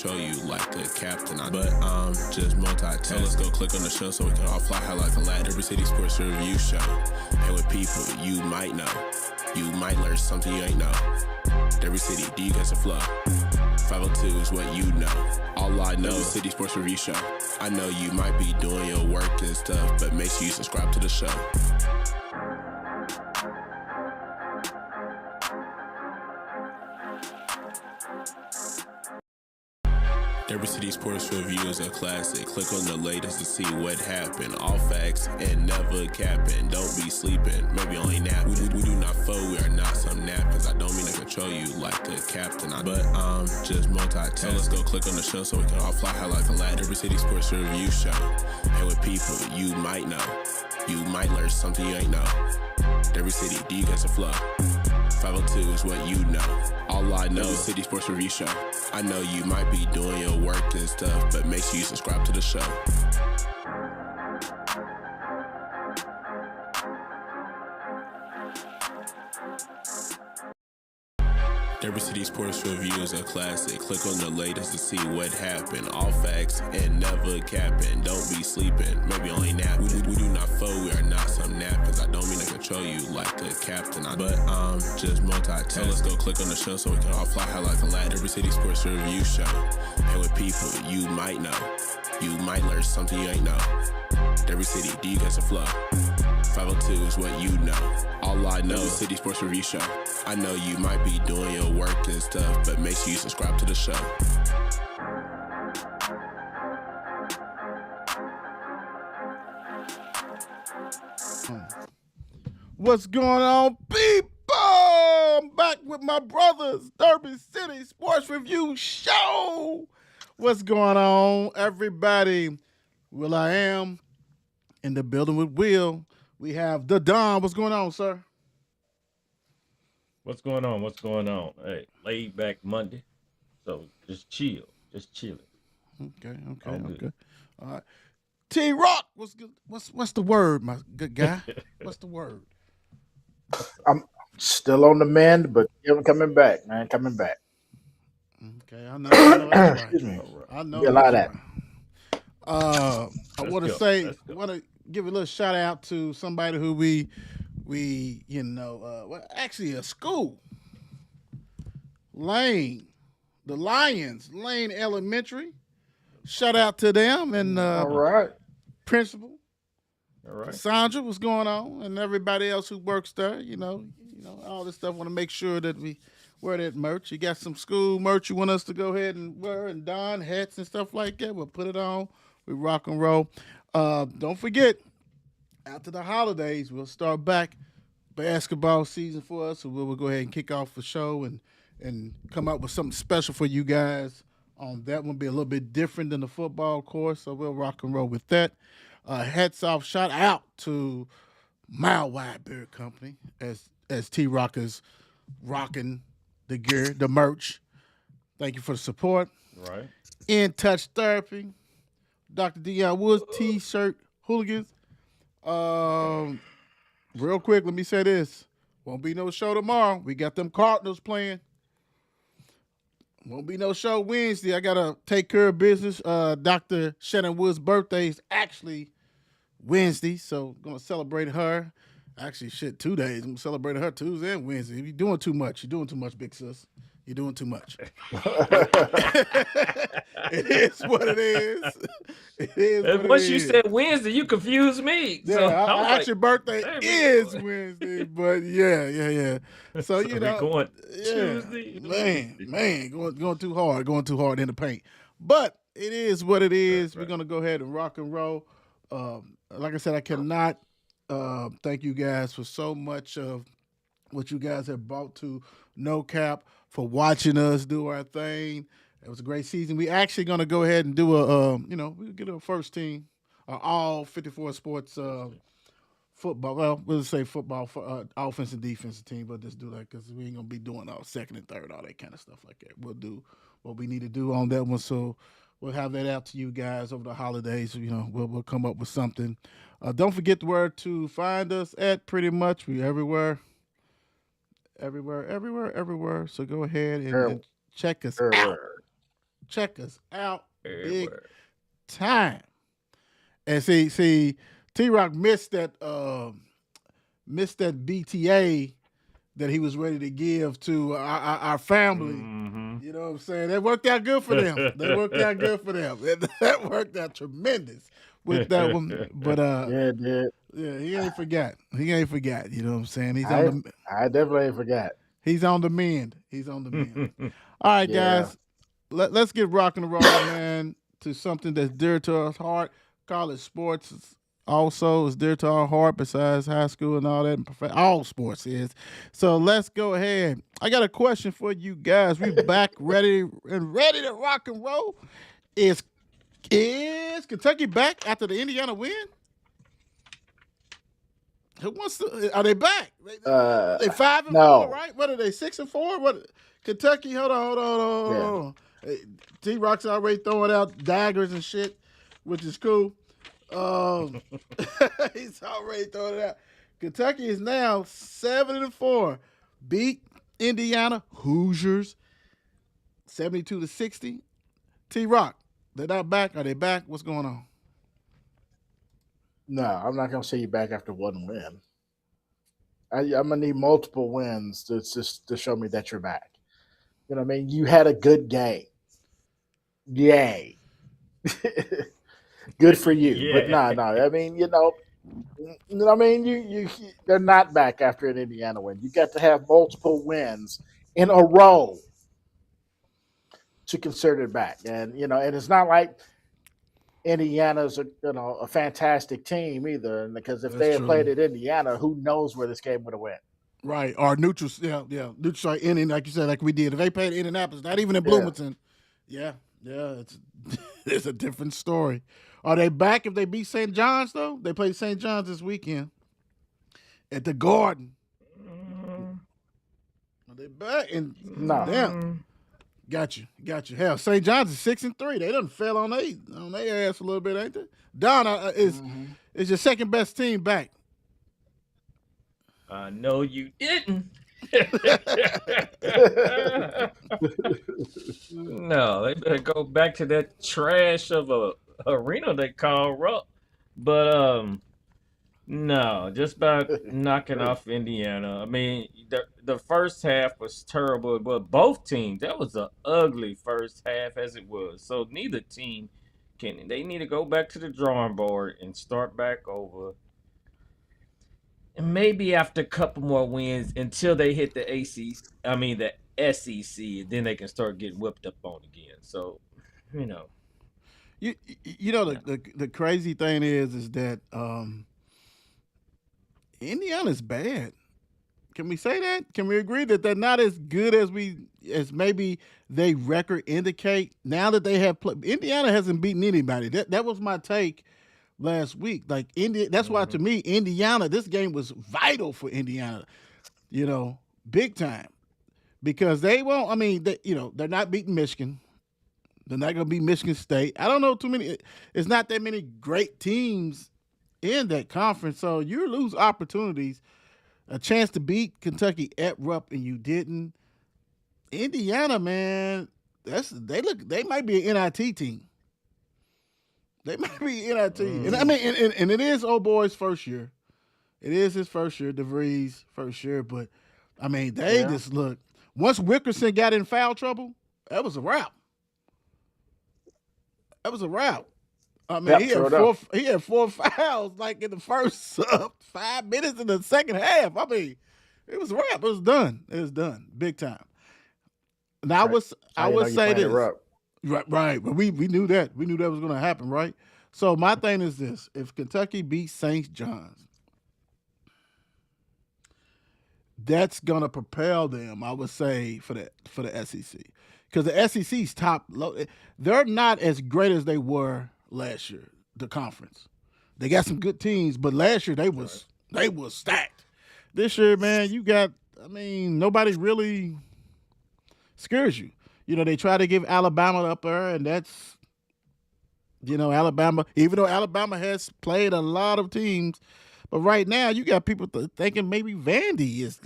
control you like a captain. But I'm just multitask. Let's go click on the show so we can all fly high like a lad. Every City Sports Review Show. And with people you might know. You might learn something you ain't know. Every city, do you guys a flow? 502 is what you know. All I know is City Sports Review Show. I know you might be doing your work and stuff, but make sure you subscribe to the show. Every City Sports Review is a classic. Click on the latest to see what happened. All facts and never capping. Don't be sleeping, maybe only napping. We do not foe, we are not some napkins. I don't mean to control you like a captain. But I'm just multitasking. So let's go click on the show so we can all fly high like a lad. Every City Sports Review Show. And with people you might know. You might learn something you ain't know. Every city, do you guys a flow? 502 is what you know. All I know is City Sports Review Show. I know you might be doing your work and stuff, but make sure you subscribe to the show. Every City Sports Review is a classic. Click on the latest to see what happened. All facts and never capping. Don't be sleeping, maybe only napping. We do not foe, we are not some napkins. I don't mean to control you like a captain. But I'm just multitasking. So let's go click on the show so we can all fly high like a lad. Every City Sports Review Show. And with people you might know. You might learn something you ain't know. Every city, do you guys a flow? 502 is what you know. All I know is City Sports Review Show. I know you might be doing your work and stuff, but make sure you subscribe to the show. What's going on, people? I'm back with my brothers, Derby City Sports Review Show. What's going on, everybody? Will I am in the building with Will. We have the Don. What's going on, sir? What's going on? What's going on? Hey, laid back Monday, so just chill, just chilling. Okay. All right. T-Rock, what's the word, my good guy? What's the word? I'm still on the mend, but I'm coming back, man. Coming back. Okay, I know that's right. Excuse me. I know Be a lot of that's that. right. I want to give a little shout out to somebody who we actually a school, Lane, the Lions, Lane Elementary. Shout out to them and All right. principal. All right. Sandra, what's going on, and everybody else who works there. You know, all this stuff. Want to make sure that we wear that merch. You got some school merch you want us to go ahead and wear and don hats and stuff like that. We'll put it on. We rock and roll. Don't forget, after the holidays, we'll start back basketball season for us. So we'll go ahead and kick off the show and come up with something special for you guys. That one be a little bit different than the football course, so we'll rock and roll with that. Hats off, shout out to Mile Wide Beard Company as T-Rock is rocking the gear, the merch. Thank you for the support. Right. In Touch Therapy, Dr. Deion Woods T-shirt hooligans. Real quick, let me say this. Won't be no show tomorrow. We got them Cardinals playing. Won't be no show Wednesday. I got to take care of business. Dr. Shannon Woods' birthday is actually Wednesday, so going to celebrate her. Actually, 2 days. I'm going to celebrate her Tuesday and Wednesday. You're doing too much. You're doing too much, big sis. You're doing too much. It is what it is. It is what Once it you is. said Wednesday, you confused me. Yeah, So I was actually, like, birthday damn, is Wednesday, but yeah. So we you know, going yeah, Tuesday. man, going too hard in the paint. But it is what it is. Right. We're gonna go ahead and rock and roll. Like I said, I cannot thank you guys for so much of what you guys have brought to No Cap, for watching us do our thing. It was a great season. We actually gonna go ahead and do we'll get a first team, all 54 sports football. Well, we'll say football for offense and defensive team, but just do that because we ain't gonna be doing all second and third, all that kind of stuff like that. We'll do what we need to do on that one. So we'll have that out to you guys over the holidays. We'll come up with something. Don't forget where to find us at. Pretty much we everywhere. So go ahead and check us out. Check us out big Everywhere. time. And see, T-Rock missed that BTA that he was ready to give to our family. Mm-hmm. You know what I'm saying? That worked out good for them. That worked out good for them. That worked out tremendous with that one. But Yeah, it did. yeah, he ain't forgot. He ain't forgot. You know what I'm saying? I definitely forgot. He's on the mend. He's on the mend. All right, Yeah. guys. Let's get rock and roll, man, to something that's dear to our heart. College sports also is dear to our heart besides high school and all that. And all sports is. So let's go ahead. I got a question for you guys. We back ready to rock and roll. Is Kentucky back after the Indiana win? Who wants to? Are they back? They 5-4, No. right? What are they? 6-4? What? Kentucky? Hold on. Hey, T-Rock's already throwing out daggers and shit, which is cool. He's already throwing it out. Kentucky is now 7-4. Beat Indiana Hoosiers 72-60. T-Rock, they're not back. Are they back? What's going on? No, I'm not going to say you back after one win. I'm going to need multiple wins to show me that you're back. You know what I mean? You had a good game. Yay. Good for you. Yeah. But no. I mean, they're not back after an Indiana win. You got to have multiple wins in a row to consider it back. And, and it's not like Indiana's a fantastic team either. Because if they had played at Indiana, who knows where this game would have went. Right, or neutral, neutral site inning, like you said, like we did. If they played Indianapolis, not even in Bloomington, it's a different story. Are they back if they beat St. John's though? They play St. John's this weekend at the Garden. Are they back? And no, damn, got you. Hell, St. John's is 6-3. They done fell on their ass a little bit, ain't they? Don is your second best team back. No, you didn't. No, they better go back to that trash of a arena they call Rupp. But no, just about knocking off Indiana. I mean, the first half was terrible, but both teams, that was an ugly first half as it was. So neither team they need to go back to the drawing board and start back over. And maybe after a couple more wins until they hit the SEC, then they can start getting whipped up on again. So, the crazy thing is that Indiana's bad. Can we say that? Can we agree that they're not as good as maybe they record indicate? Now that they have Indiana hasn't beaten anybody. That was my take last week. Like that's why to me Indiana, this game was vital for Indiana. Big time. Because they won't. I mean, they're not beating Michigan. They're not going to beat Michigan State. I don't know too many. It's not that many great teams in that conference. So you lose opportunities, a chance to beat Kentucky at Rupp, and you didn't. Indiana, man, they might be an NIT team. They might be NIT, and I mean, and it is old boy's first year. It is his first year, DeVries' first year, but I mean, they just look. Once Wickerson got in foul trouble, that was a wrap. I mean, he had four fouls like in the first 5 minutes in the second half. I mean, it was a wrap. It was done. Big time. And I would say this. Right. But we knew that. We knew that was going to happen, right? So my thing is this. If Kentucky beats St. John's, that's going to propel them, I would say, for the SEC. Because the SEC's top low. They're not as great as they were last year, the conference. They got some good teams, but last year they was stacked. This year, man, nobody really scares you. They try to give Alabama up there, and that's, Alabama, even though Alabama has played a lot of teams, but right now you got people thinking maybe Vandy is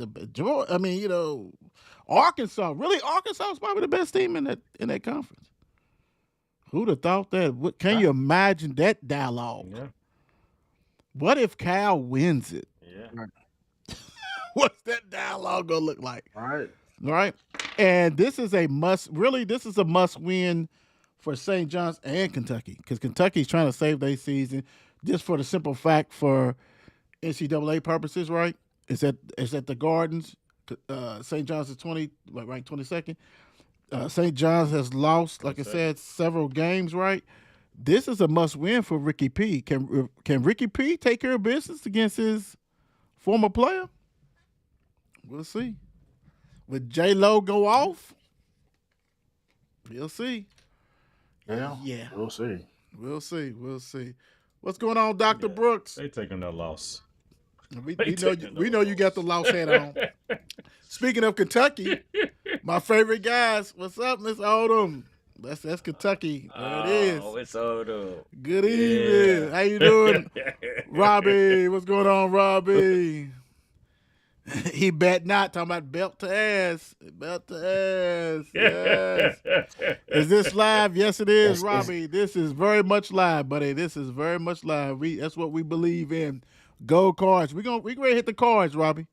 Arkansas. Really, Arkansas is probably the best team in that conference. Who'd have thought that? Can you imagine that dialogue? Yeah. What if Cal wins it? Yeah. What's that dialogue gonna look like? Right. Right? And this is a must. Really, this is a must win for St. John's and Kentucky because Kentucky's trying to save their season just for the simple fact for NCAA purposes. Right? It's at the Gardens. St. John's is ranked 22nd. St. John's has lost, like I said, several games. Right? This is a must win for Ricky P. Can Ricky P take care of business against his former player? We'll see. Would J-Lo go off? We'll see. Yeah. Yeah. We'll see. We'll see. We'll see. What's going on, Dr. Brooks? They taking that loss. We know you got the louse hat on. Speaking of Kentucky, my favorite guys. What's up, Miss Odom? That's Kentucky. There it is. Oh, it's Odom. Good evening. How you doing, Robbie? What's going on, Robbie? He bet not. Talking about belt to ass. Belt to ass. Yes. Is this live? Yes, it is, Robbie. This is very much live, buddy. This is very much live. That's what we believe in. Go Cards. We ready to hit the cards, Robbie.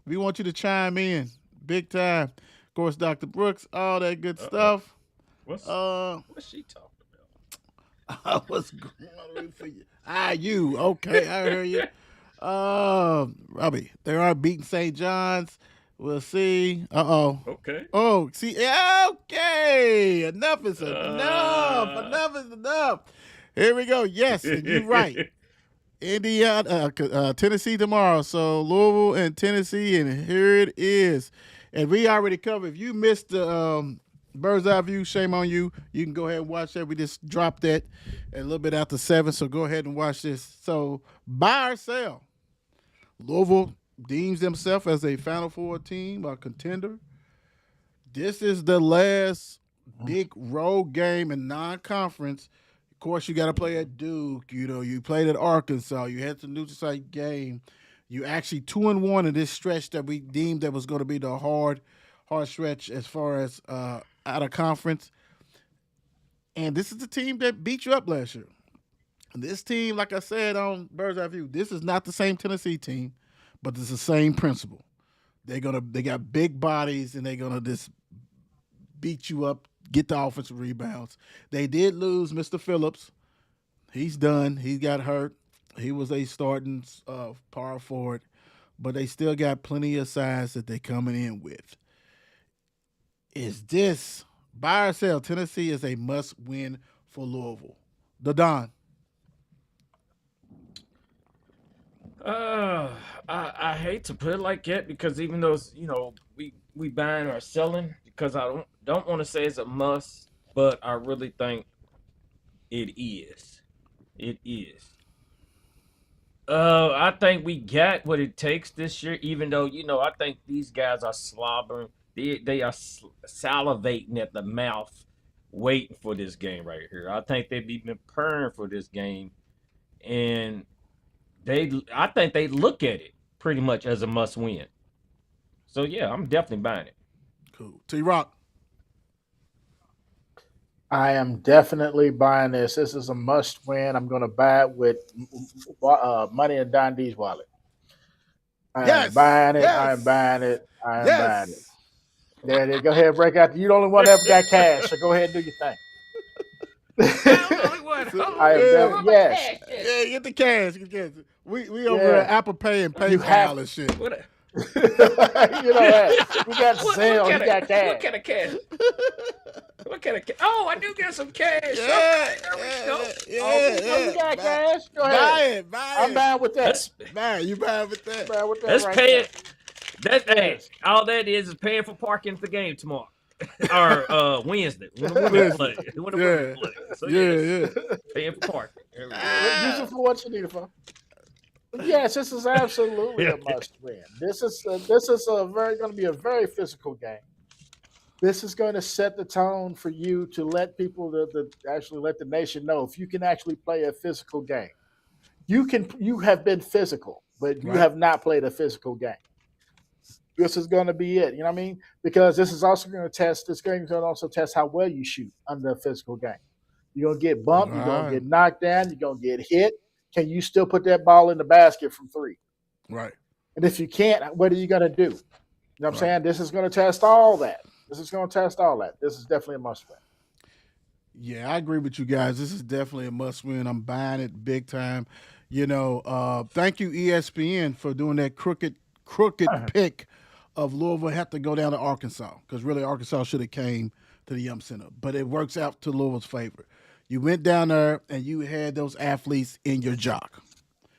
We want you to chime in big time. Of course, Dr. Brooks, all that good stuff. What's she talking about? What's going on for you? You. Okay, I heard you. Robbie, they are beating St. John's. We'll see. Okay. Oh, see. Okay. Enough is enough. Enough is enough. Here we go. Yes, and you're right. Indiana, Tennessee tomorrow. So Louisville and Tennessee, and here it is. And we already covered. If you missed the Bird's Eye View, shame on you. You can go ahead and watch that. We just dropped that a little bit after 7, so go ahead and watch this. So buy or sell. Louisville deems themselves as a Final Four team, a contender. This is the last big road game in non-conference. Of course, you got to play at Duke. You played at Arkansas. You had the neutral site game. You actually 2-1 in this stretch that we deemed that was going to be the hard stretch as far as out of conference. And this is the team that beat you up last year. This team, like I said on Bird's Eye View, this is not the same Tennessee team, but it's the same principle. They got big bodies, and they're gonna just beat you up, get the offensive rebounds. They did lose Mr. Phillips. He's done. He got hurt. He was a starting power forward, but they still got plenty of size that they're coming in with. Is this buy or sell? Tennessee is a must-win for Louisville. The Don. I hate to put it like that because even though we buying or selling, because I don't want to say it's a must, but I really think it is. It is. I think we got what it takes this year, even though I think these guys are slobbering. They are salivating at the mouth, waiting for this game right here. I think they've been preparing for this game, and I think they look at it pretty much as a must-win. So yeah, I'm definitely buying it. Cool. T-Rock. I am definitely buying this. This is a must-win. I'm going to buy it with money in Don D's wallet. I am buying it. I am buying it. I am buying it. There it is. Go ahead and break out. You're the only one that ever got cash, so go ahead and do your thing. Yes. Yeah, get the cash. We over at Apple Pay and PayPal and shit. What? You know that. We got sale. You got cash. What kind of cash? What kind of cash? Oh, I do get some cash. Yeah, there we go. You got cash. Go ahead. Buy it. I'm buying with that. You buying with that. Let's pay it. All that is paying for parking for the game tomorrow. Or Wednesday. When we play. So paying for parking. Use it for what you need it for. Yes, this is absolutely a must-win. This is going to be a very physical game. This is going to set the tone for you to let people actually let the nation know if you can actually play a physical game. You have been physical, but you have not played a physical game. This is going to be it. You know what I mean? Because this is also going to test. This game is going to also test how well you shoot under a physical game. You're going to get bumped. You're going Right. to get knocked down. You're going to get hit. Can you still put that ball in the basket from 3? Right. And if you can't, what are you going to do? You know what I'm Right. saying? This is going to test all that. This is definitely a must win. Yeah, I agree with you guys. This is definitely a must win. I'm buying it big time. Thank you, ESPN, for doing that crooked pick of Louisville have to go down to Arkansas, because really Arkansas should have came to the Yum Center. But it works out to Louisville's favor. You went down there and you had those athletes in your jock.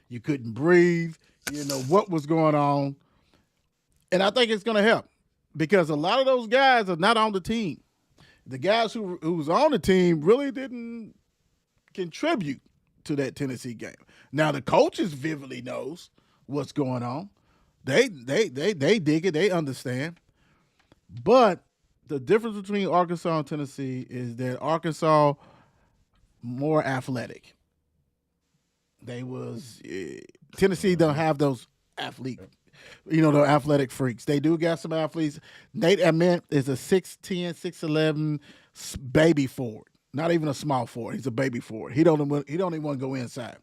You couldn't breathe. You know what was going on. And I think it's going to help, because a lot of those guys are not on the team. The guys who was on the team really didn't contribute to that Tennessee game. Now the coaches vividly knows what's going on. They dig it. They understand. But the difference between Arkansas and Tennessee is that Arkansas more athletic. Tennessee don't have those athletic freaks. They do got some athletes. Nate Ament is a 6'10", 6'11" baby forward. Not even a small forward. He's a baby forward. He don't even want to go inside.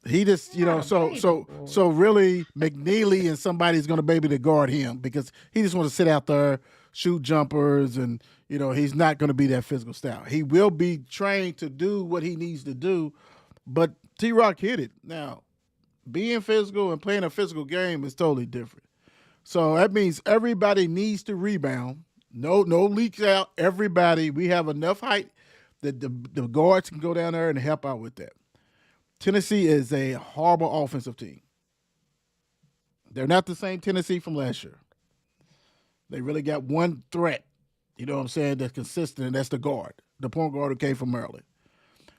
He just, so really McNeely and somebody's going to be able to guard him, because he just wants to sit out there, shoot jumpers, and, he's not going to be that physical style. He will be trained to do what he needs to do, but T-Rock hit it. Now, being physical and playing a physical game is totally different. So that means everybody needs to rebound. No leaks out. Everybody, we have enough height that the guards can go down there and help out with that. Tennessee is a horrible offensive team. They're not the same Tennessee from last year. They really got one threat, you know what I'm saying, that's consistent, and that's the guard, the point guard who came from Maryland.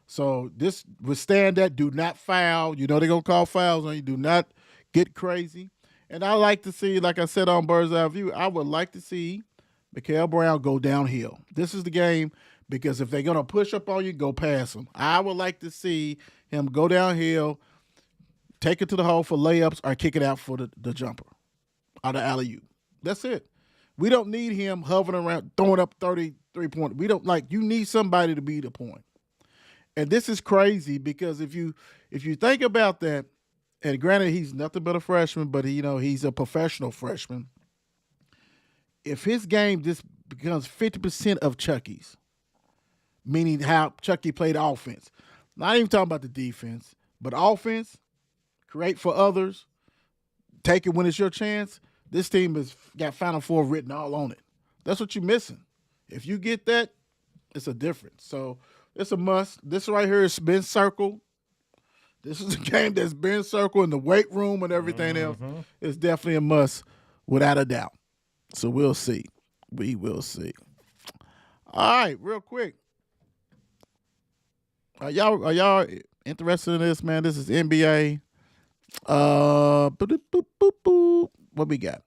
So this withstand that. Do not foul. They're going to call fouls on you. Do not get crazy. And I like to see, like I said on Bird's Eye View, I would like to see Mikael Brown go downhill. This is the game, because if they're going to push up on you, go past them. I would like to see him go downhill, take it to the hole for layups, or kick it out for the jumper or the alley-oop. That's it. We don't need him hovering around, throwing up 33-point. You need somebody to be the point. And this is crazy, because if you think about that, and granted he's nothing but a freshman, but he's a professional freshman. If his game just becomes 50% of Chucky's, meaning how Chucky played offense, not even talking about the defense, but offense, create for others, take it when it's your chance, this team has got Final Four written all on it. That's what you're missing. If you get that, it's a difference. So it's a must. This right here has been circled. This is a game that's been circled in the weight room and everything else. It's definitely a must, without a doubt. So we'll see. We will see. All right, real quick. Are y'all interested in this, man? This is NBA. What we got?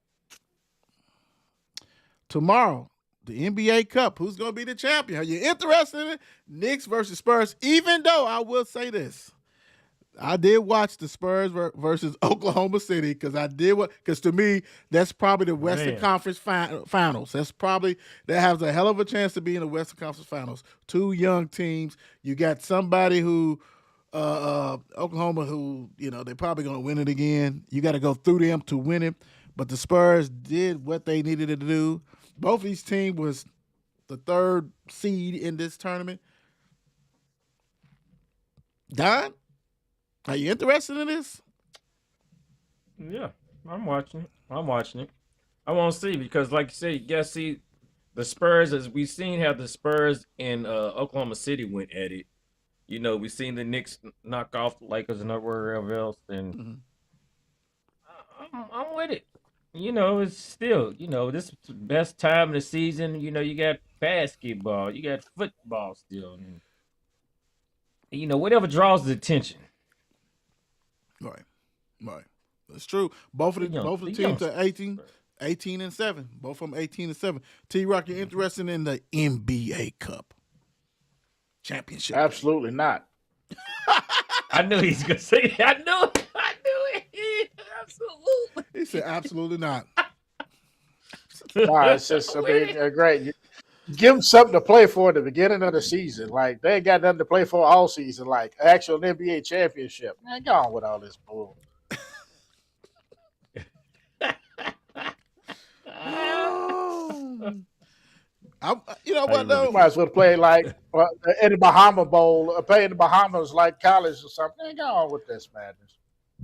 Tomorrow, the NBA Cup. Who's going to be the champion? Are you interested in it? Knicks versus Spurs. Even though I will say this, I did watch the Spurs versus Oklahoma City, because to me, that's probably the Western Conference Finals. That has a hell of a chance to be in the Western Conference Finals. Two young teams. You got somebody who, Oklahoma, who, they're probably going to win it again. You got to go through them to win it. But the Spurs did what they needed to do. Both of these teams was the third seed in this tournament. Don? Are you interested in this? Yeah, I'm watching it. I want to see, because, like you said, you got to see the Spurs, as we've seen how the Spurs in Oklahoma City went at it. We've seen the Knicks knock off the Lakers and wherever else, and I'm with it. It's still, this is the best time of the season. You got basketball, you got football still, and, whatever draws the attention. Right. That's true. Both of the teams are 18 and 7. Both of them 18 and 7. T-Rock, you interested in the NBA Cup championship? Absolutely not. I knew he's gonna say it. I knew it. Absolutely. He said absolutely not. No, it's just great. Give them something to play for at the beginning of the season. Like they ain't got nothing to play for all season. Like actual NBA championship. Man, go on with all this bull. You know I what really though? You might as well play like in the Bahama Bowl, or play in the Bahamas like college or something. Man, go on with this madness.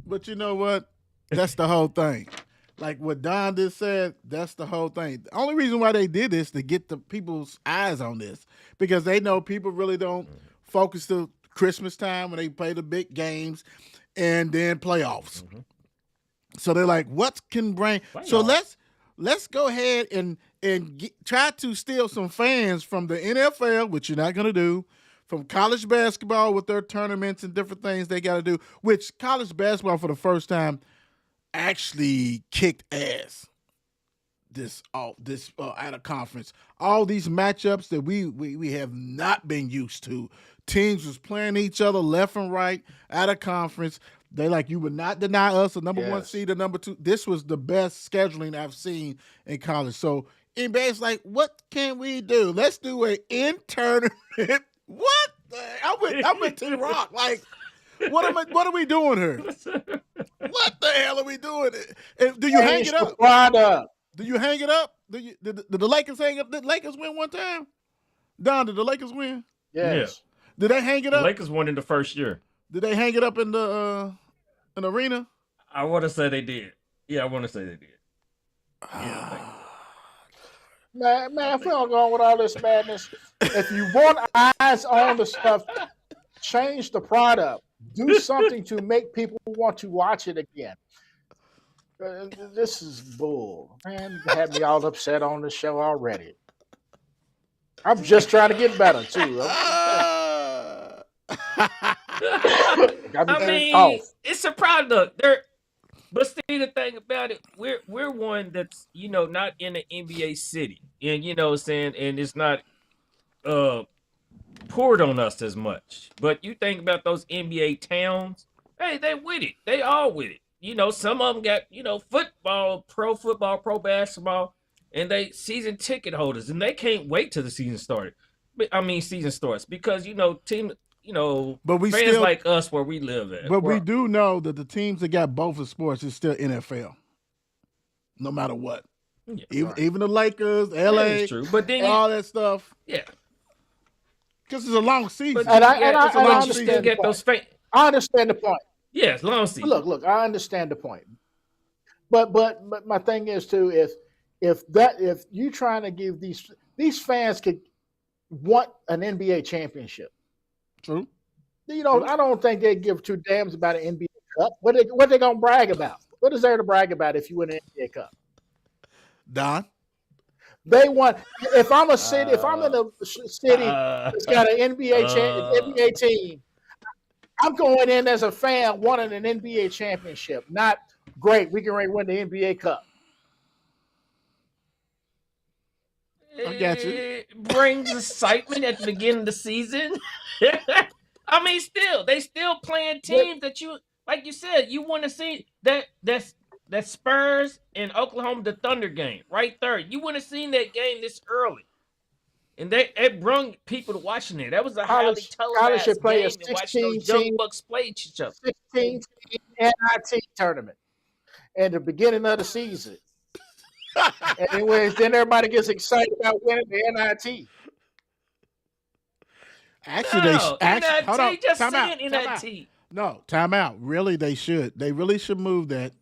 But you know what? That's the whole thing. Like what Don just said, that's the whole thing. The only reason why they did this to get the people's eyes on this because they know people really don't focus to Christmas time when they play the big games and then playoffs. Mm-hmm. So they're like, what can bring? So let's go ahead and try to steal some fans from the NFL, which you're not going to do, from college basketball with their tournaments and different things they got to do, which college basketball for the first time actually kicked ass this out of conference. All these matchups that we have not been used to. Teams was playing each other left and right out of conference. They like, you would not deny us a number one seed, a number two. This was the best scheduling I've seen in college. So NBA's like, what can we do? Let's do an in-tournament. What? I went to the rock. Like, what are we doing here? What the hell are we doing? Do you hang it up? Do you hang it up? Did the Lakers hang up? Did the Lakers win one time? Don, did the Lakers win? Yes. Did they hang it up? The Lakers won in the first year. Did they hang it up in the arena? I want to say they did. Yeah, I want to say they did. Yeah, Man, if we don't go on with all this madness, if you want eyes on the stuff, change the product. Do something to make people want to watch it again. This is bull. Man, you had me all upset on the show already. I'm just trying to get better, too. I mean, it's a product. But see, the thing about it, we're one that's not in an NBA city, and saying, and it's not poured on us as much. But you think about those NBA towns, hey, they with it. They all with it. Some of them got football, pro basketball, and they season ticket holders, and they can't wait till the season season starts because team. But we fans still, like us where we live at. But we do know that the teams that got both of sports is still NFL, no matter what. Yeah, even the Lakers, LA, true. But then all that stuff. Yeah, because it's a long season. But I understand get those I understand the point. Yes, long season. Look, I understand the point. But my thing is too, if you trying to give these fans could want an NBA championship. True. I don't think they give two damns about an NBA Cup. What they gonna brag about? What is there to brag about if you win an NBA Cup? Don? They want. If I'm a city, if I'm in a city that's got an NBA team, I'm going in as a fan wanting an NBA championship. Not great. We can win the NBA Cup. I got you. It brings excitement at the beginning of the season. I mean, they still playing teams that you, like you said, you want to see that Spurs and Oklahoma, the Thunder game right there. You want to see that game this early, and it brought people to watching it. That was a highly televised should play game. A 16 and those young bucks play each other. 16 NIT tournament at the beginning of the season. Anyways, then everybody gets excited about winning the NIT. Actually, hold on. Just Time saying out. NIT. No, time out. Really, they should. They really should move that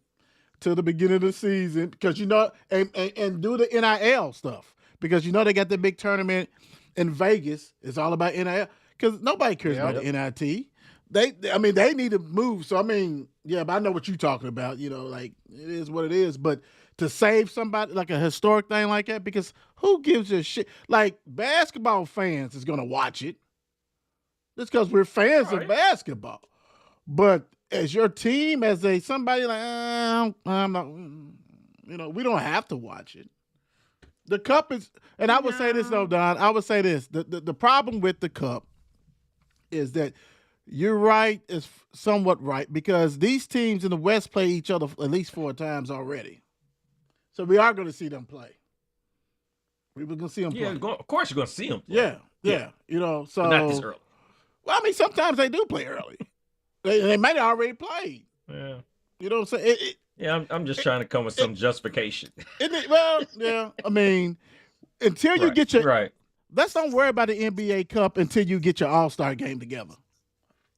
to the beginning of the season because and do the NIL stuff because they got the big tournament in Vegas. It's all about NIL because nobody cares about the NIT. They need to move. So but I know what you're talking about. Like it is what it is, but. To save somebody like a historic thing like that, because who gives a shit? Like basketball fans is gonna watch it. Just because we're fans of basketball. But as your team, as somebody like I'm not, we don't have to watch it. The cup is, and I would say this though, Don. I would say this: the problem with the cup is that you're right, is somewhat right because these teams in the West play each other at least 4 times already. So we are going to see them play. People gonna see them play. Of course you're gonna see them play. Yeah. You know, so But not this early. well, I mean, sometimes they do play early. They might have already played. Yeah. You know what I'm saying? I'm just trying to come with some justification. Well, yeah. I mean, until you get your right. Let's don't worry about the NBA Cup until you get your All-Star game together.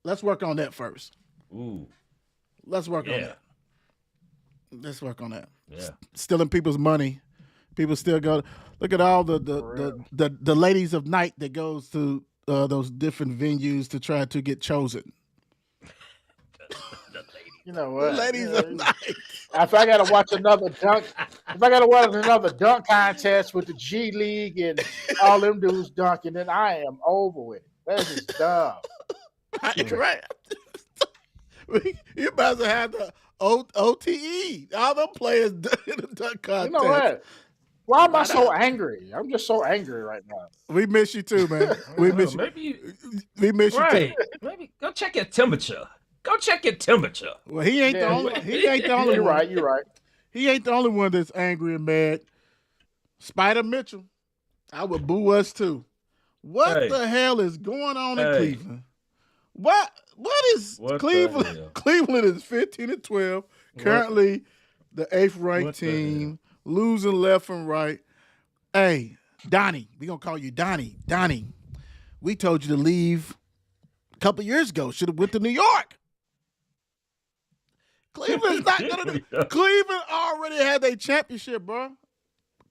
Let's work on that first. Ooh. Let's work on that. Let's work on that. Yeah. Stealing people's money. People still go. Look at all the ladies of night that goes to those different venues to try to get chosen. You know what? The ladies of night. If I gotta watch another dunk contest with the G League and all them dudes dunking, then I am over with it. That's just dumb. Right. You might as well have the OTE. All them players in the dunk contest. You know what? Why am I so angry? I'm just so angry right now. We miss you too, man. We miss you. We miss you too. Maybe go check your temperature. Go check your temperature. Well, he ain't the only. He ain't the only. You're one. right. You're right. He ain't the only one that's angry and mad. Spider Mitchell, I would boo us too. What the hell is going on in Cleveland? What is Cleveland? Cleveland is 15-12. Currently, the 8th ranked team, losing left and right. Hey, Donnie, we gonna call you Donnie. Donnie, we told you to leave a couple years ago. Should have went to New York. Cleveland's not gonna do. Cleveland already had their championship, bro.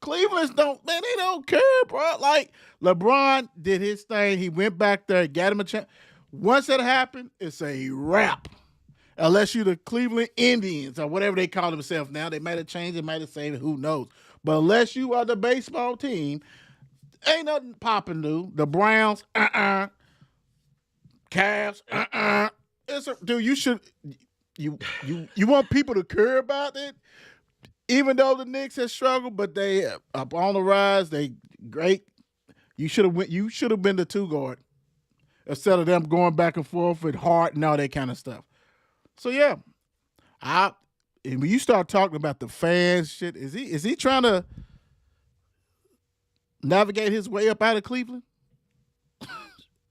Cleveland's they don't care, bro. Like LeBron did his thing. He went back there, got him a chance. Once that happened, it's a wrap. Unless you're the Cleveland Indians or whatever they call themselves now. They might have changed, they might have saved it, who knows. But unless you are the baseball team, ain't nothing popping new. The Browns, Cavs, dude, you should you want people to care about it? Even though the Knicks have struggled, but they up on the rise, they great. You should have been the 2 guard. Instead of them going back and forth with Hart and all that kind of stuff. So yeah, and when you start talking about the fans shit, is he trying to navigate his way up out of Cleveland?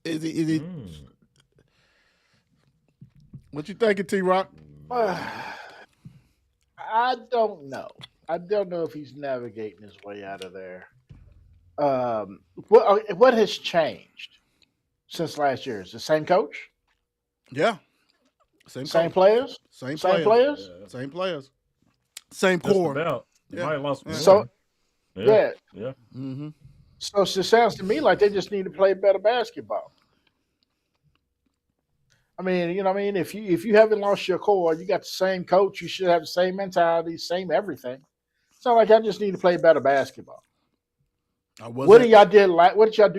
Is he? What you thinking, T-Rock? I don't know. I don't know if he's navigating his way out of there. What has changed since last year? Is the same coach? Yeah. Same players? Same players? Yeah. Same players. Same core. They might have lost one. So, yeah. Mm-hmm. So it sounds to me like they just need to play better basketball. I mean, you know what I mean? If you haven't lost your core, you got the same coach, you should have the same mentality, same everything. It's not like I just need to play better basketball. What did y'all do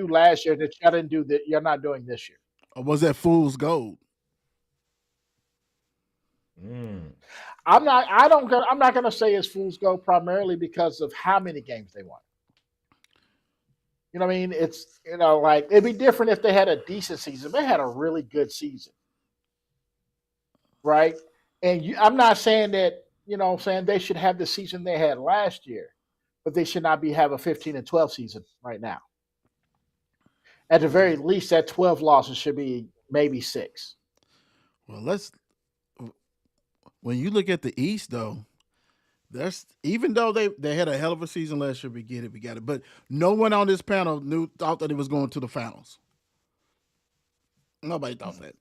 last year that y'all didn't do that you're not doing this year? Or was that fool's gold? I'm not gonna say it's fool's gold primarily because of how many games they won. You know what I mean? It's like it'd be different if they had a decent season. They had a really good season. Right? And I'm not saying that, they should have the season they had last year, but they should not have a 15-12 season right now. At the very least, that 12 losses should be maybe 6. Well, when you look at the East, though, even though they had a hell of a season last year, we got it. But no one on this panel thought that it was going to the finals. Nobody thought that.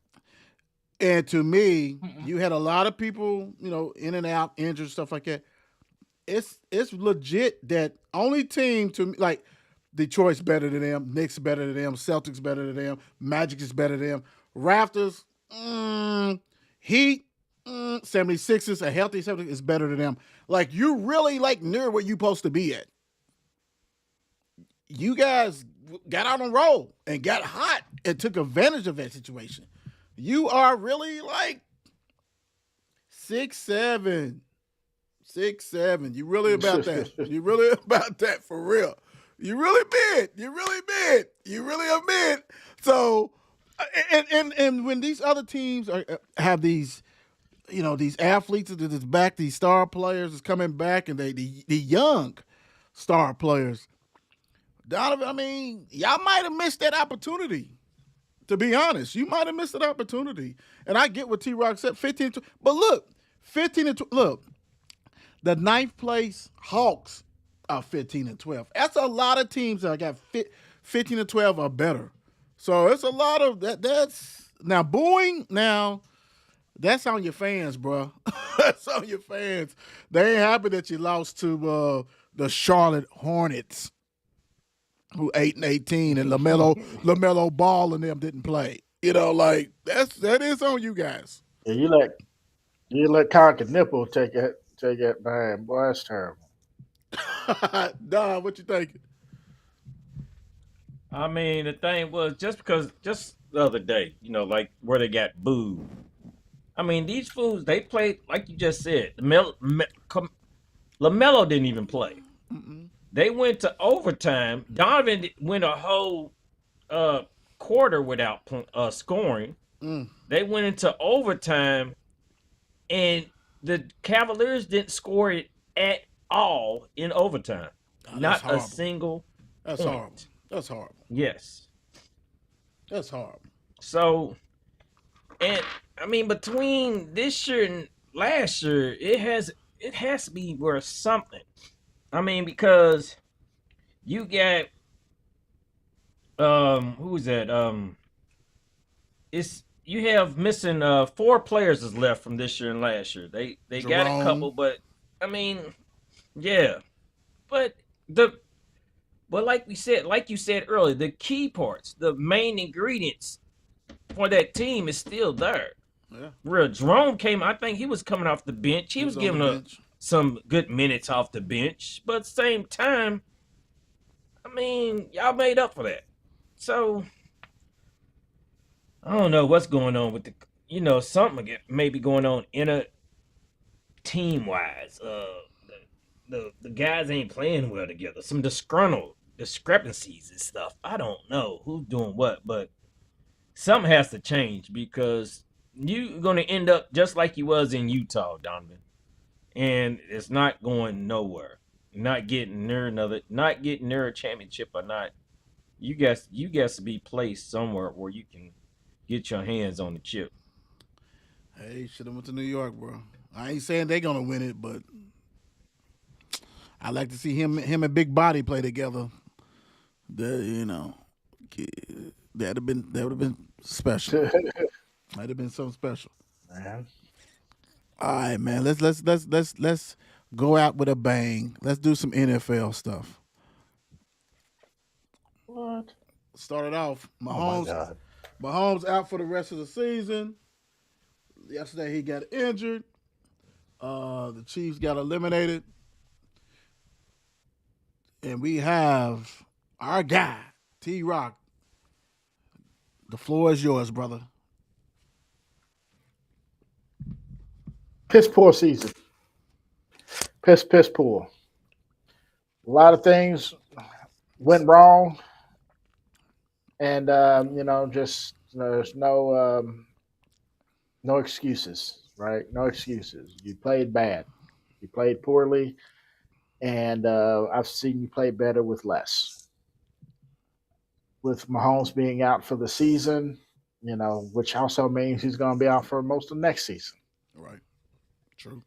And to me, you had a lot of people, in and out, injured, stuff like that. It's legit that only team to me, like Detroit's better than them, Knicks better than them, Celtics better than them, Magic is better than them, Raptors, Heat, 76ers, a healthy Celtics is better than them. Like, you're really near where you're supposed to be at. You guys got out on roll and got hot and took advantage of that situation. You are really 6'7". 6'7". You really about that. You really about that for real. You really big. You really big. You really a big. So, and when these other teams have these, these athletes that is back, these star players is coming back, and the young star players, Donovan, I mean, y'all might have missed that opportunity. To be honest, you might have missed that opportunity. And I get what T Rock said, 15 to, but look, 15 to look, the ninth place Hawks are 15 and 12. That's a lot of teams that got 15 and 12 or better. So it's a lot of that. That's now booing. Now that's on your fans, bro. That's on your fans. They ain't happy that you lost to the Charlotte Hornets, who 8-18, and LaMelo Ball and them didn't play. You know, like that is on you guys. Yeah, you let Conker Nipple take that man. Boy, that's terrible. Don, what you thinking? I mean, the thing was just the other day, like where they got booed. I mean, these fools, they played like you just said. LaMelo didn't even play. Mm-mm. They went to overtime. Donovan went a whole quarter without scoring. Mm. They went into overtime, and the Cavaliers didn't score it at all in overtime. Oh, Not a horrible. single That's point. horrible. That's horrible. Yes. That's horrible. So, and I mean, between this year and last year, it has to be worth something. I mean, because you got who's that? It's you have missing 4 players is left from this year and last year. They got a Jerome. couple, but I mean, yeah. But like you said earlier, the key parts, the main ingredients for that team is still there. Yeah. Real Jerome came, I think he was coming off the bench. He was on giving the up bench. some good minutes off the bench, but at the same time, I mean, y'all made up for that. So I don't know what's going on with something may be going on in a team wise. The guys ain't playing well together. Some discrepancies and stuff. I don't know who's doing what, but something has to change because you're going to end up just like you was in Utah, Donovan. And it's not going nowhere. Not getting near a championship or not. You guys to be placed somewhere where you can get your hands on the chip. Hey, should have went to New York, bro. I ain't saying they gonna win it, but I like to see him and Big Body play together. That would have been special. Might have been something special. Man. All right, man. Let's go out with a bang. Let's do some NFL stuff. What? Started off, Oh my Mahomes. God. Mahomes out for the rest of the season. Yesterday he got injured. The Chiefs got eliminated. And we have our guy, T Rock. The floor is yours, brother. Piss poor season. Piss poor. A lot of things went wrong, and just there's no excuses, right? No excuses. You played bad. You played poorly, and I've seen you play better with less. With Mahomes being out for the season, which also means he's going to be out for most of next season. Right. True.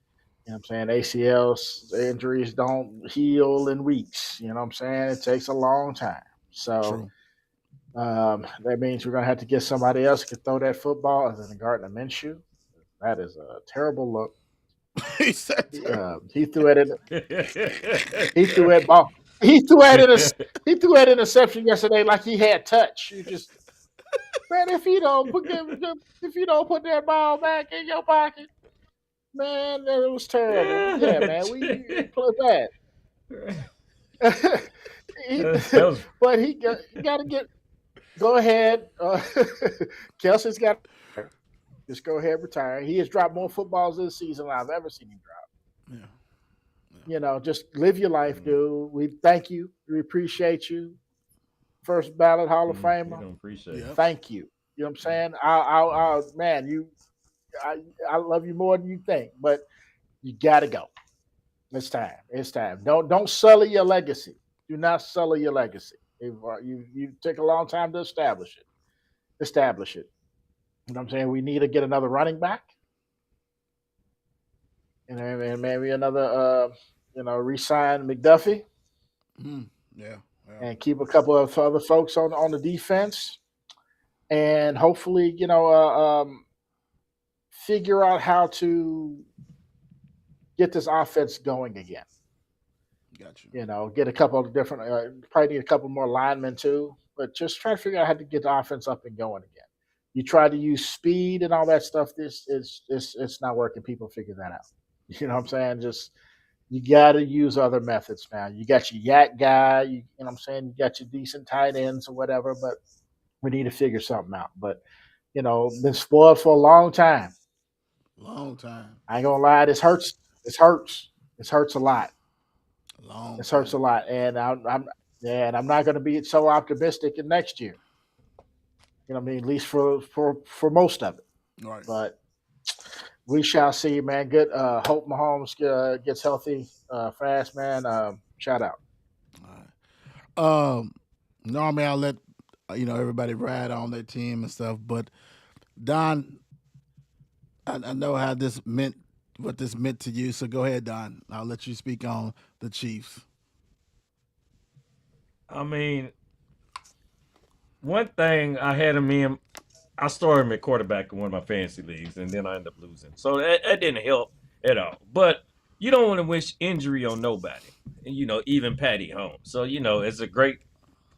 You know what I'm saying? ACLs injuries don't heal in weeks. You know what I'm saying? It takes a long time. So True. that means we're going to have to get somebody else who can throw that football other than Gardner Minshew. That is a terrible look. He said He threw it in. He threw it ball. He threw that interception yesterday like he had touch. You just, man, if you don't put that ball back in your pocket, man, that was terrible. Yeah, man, we play bad. But he got to get. Go ahead. Kelsey's got. Just go ahead, retire. He has dropped more footballs this season than I've ever seen him drop. Yeah. Just live your life, dude. We thank you. We appreciate you. First ballot Hall of Famer. We don't appreciate it. Thank you. You know what I'm saying? I man, I love you more than you think, but you gotta go. It's time. It's time. Don't sully your legacy. Do not sully your legacy. You take a long time to establish it. Establish it. You know what I'm saying? We need to get another running back, and maybe another, re-sign McDuffie, Yeah. Yeah. and keep a couple of other folks on the defense, and hopefully, figure out how to get this offense going again. Got you. Get a couple of different. Probably need a couple more linemen too, but just try to figure out how to get the offense up and going again. You try to use speed and all that stuff. This is it's not working. People figure that out. You know what I'm saying? Just you got to use other methods now. You got your yak guy. You know what I'm saying? You got your decent tight ends or whatever, but we need to figure something out. But been spoiled for a long time. Long time. I ain't gonna lie. This hurts. This hurts. This hurts a lot. Long. This hurts a lot, and I'm not going to be so optimistic in next year. At least for most of it. Right. But we shall see, man. Good. Hope Mahomes gets healthy fast, man. Shout out. All right. Normally I'll let everybody ride on their team and stuff, but Don, I know how what this meant to you. So go ahead, Don. I'll let you speak on the Chiefs. I mean, one thing I had him in, I started him at quarterback in one of my fantasy leagues, and then I ended up losing. So that didn't help at all. But you don't want to wish injury on nobody, even Patty Holmes. So, as a great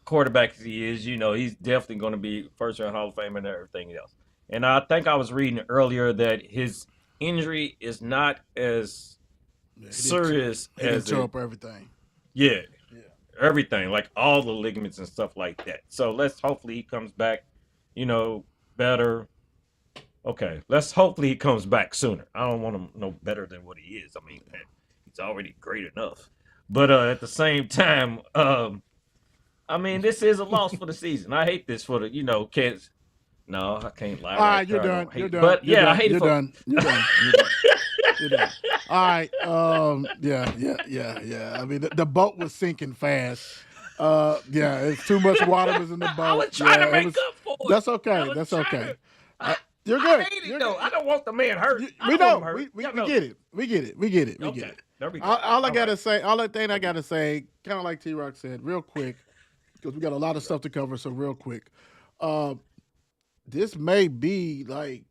quarterback as he is, he's definitely going to be first-round Hall of Fame and everything else. And I think I was reading earlier that his injury is not as serious as tear up everything. Yeah, everything, like all the ligaments and stuff like that. So hopefully he comes back, better. Okay, hopefully he comes back sooner. I don't want him no better than what he is. I mean, he's already great enough. But at the same time, this is a loss for the season. I hate this for the kids. No, I can't lie. All right, you're done. You're done. But I hate it. You're done. You're done. You're done. All right. Yeah. I mean, the boat was sinking fast. It's too much water was in the boat. I was trying to make up for it. That's okay. That's okay. You're good. I hate it, though. I don't want the man hurt. We know. We get it. We get it. We get it. We get it. There we go. All I gotta say, kind of like T-Rock said, real quick, because we got a lot of stuff to cover. So real quick, this may be like,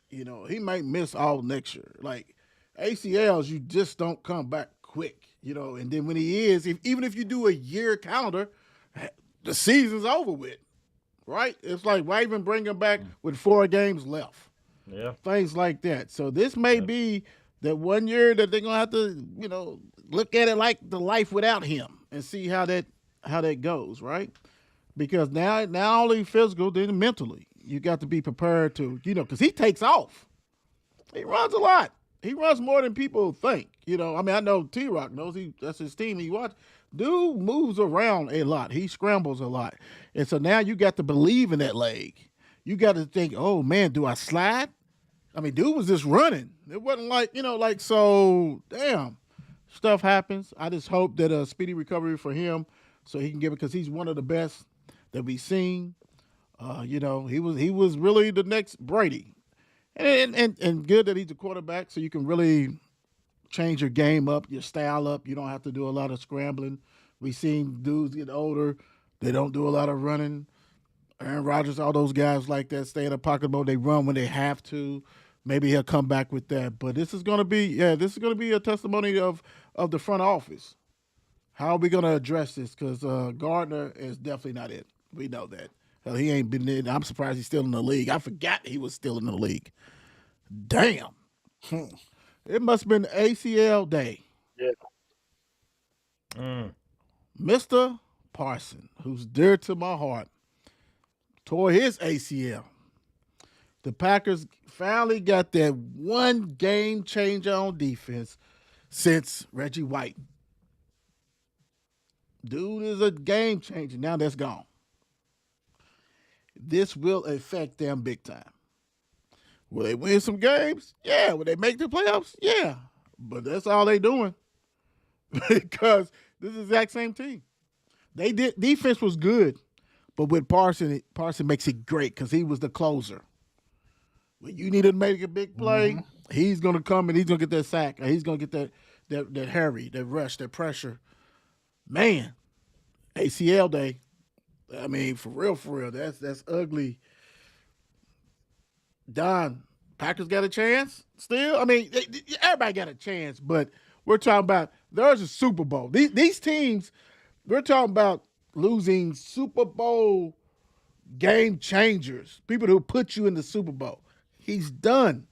he might miss all next year. Like ACLs, you just don't come back quick, And then when he is, even if you do a year calendar, the season's over with, right? It's like, why even bring him back with 4 games left? Yeah. Things like that. So this may be that 1 year that they're gonna have to, look at it like the life without him and see how that goes, right? Because now not only physical, then mentally, you got to be prepared to, because he takes off. He runs a lot. He runs more than people think. I know T-Rock knows that's his team. He watch. Dude moves around a lot. He scrambles a lot. And so now you got to believe in that leg. You got to think, oh man, do I slide? I mean, dude was just running. It wasn't like, so damn, stuff happens. I just hope that a speedy recovery for him so he can give it, because he's one of the best that we've seen. He was really the next Brady. And good that he's a quarterback, so you can really change your game up, your style up. You don't have to do a lot of scrambling. We've seen dudes get older. They don't do a lot of running. Aaron Rodgers, all those guys like that, stay in the pocket mode. They run when they have to. Maybe he'll come back with that. But this is going to be a testimony of the front office. How are we going to address this? Because Gardner is definitely not it. We know that. Hell, he ain't been in. I'm surprised he's still in the league. I forgot he was still in the league. Damn. It must have been ACL day. Yeah. Mr. Parson, who's dear to my heart, tore his ACL. The Packers finally got that one game changer on defense since Reggie White. Dude is a game changer. Now that's gone. This will affect them big time. Will they win some games? Yeah. Will they make the playoffs? Yeah. But that's all they doing. Because this is the exact same team. They did defense was good, but with Parson makes it great because he was the closer. When you needed to make a big play, he's gonna come and he's gonna get that sack. Or he's gonna get that hurry, that rush, that pressure. Man, ACL day. I mean, for real, that's ugly. Don, Packers got a chance still. I mean, everybody got a chance, but we're talking about there's a Super Bowl. These teams, we're talking about losing Super Bowl game changers, people who put you in the Super Bowl. He's done.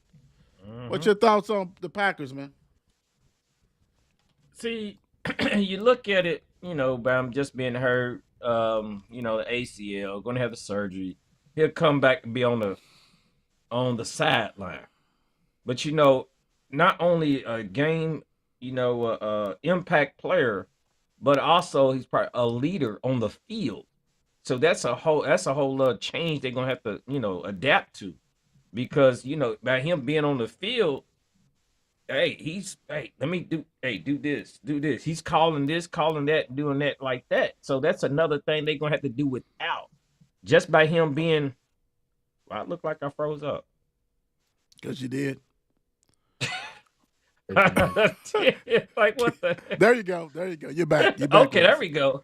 What's your thoughts on the Packers, man? See, you look at it, by him just being hurt, the ACL, going to have the surgery. He'll come back and be on the sideline. But not only a game, impact player, but also he's probably a leader on the field. So that's a whole lot of change they're gonna have to, adapt to. Because, by him being on the field, let me do this. He's calling this, calling that, doing that like that. So that's another thing they're gonna have to do without. Just by him being, well, I look like I froze up. Because you did. Like what the There you go. You're back. Okay, there we go.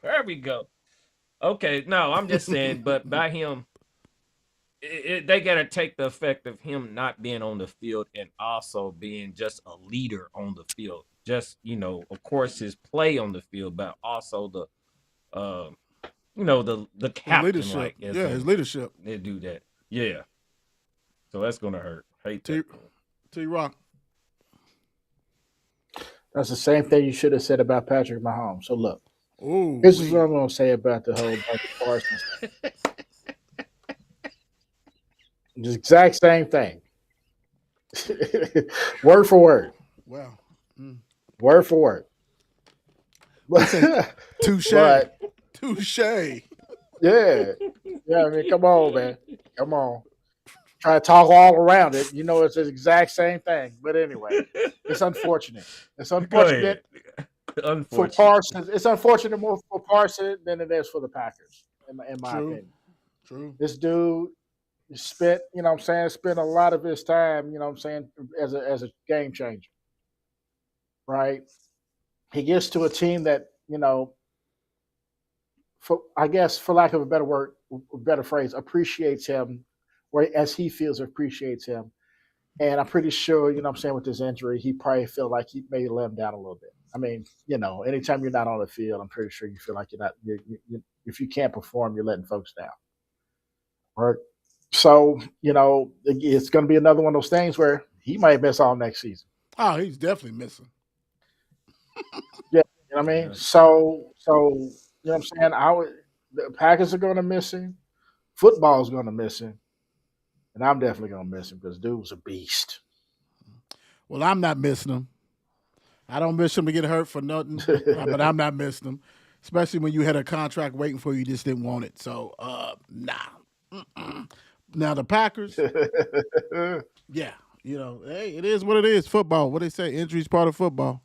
Okay, no, I'm just saying, but by him, they got to take the effect of him not being on the field and also being just a leader on the field. Just, of course, his play on the field, but also the captain. Leadership. Like, his leadership. They do that. Yeah. So that's going to hurt. Hate that. T-Rock. That's the same thing you should have said about Patrick Mahomes. So look, Ooh, this is what I'm going to say about the whole Michael Parsons. The exact same thing. Word for word. Wow. Word for word. Touche. Touche. Yeah. I mean, come on, man. Come on. Try to talk all around it. It's the exact same thing. But anyway, it's unfortunate. It's unfortunate for Parsons. It's unfortunate more for Parsons than it is for the Packers, in my opinion. True. This dude spent, spent a lot of his time, as a game changer. Right? He gets to a team that, for lack of a better phrase, appreciates him, or as he feels appreciates him. And I'm pretty sure, with this injury, he probably felt like he may let him down a little bit. I mean, anytime you're not on the field, I'm pretty sure you feel like if you can't perform, you're letting folks down. Right? So, it's going to be another one of those things where he might miss all next season. Oh, he's definitely missing. Yeah, you know what I mean? So, you know what I'm saying? The Packers are going to miss him. Football is going to miss him. And I'm definitely going to miss him because dude was a beast. Well, I'm not missing him. I don't miss him to get hurt for nothing, but I'm not missing him, especially when you had a contract waiting for you, you just didn't want it. So, nah. Now, the Packers, yeah, hey, it is what it is. Football. What they say, injury's part of football.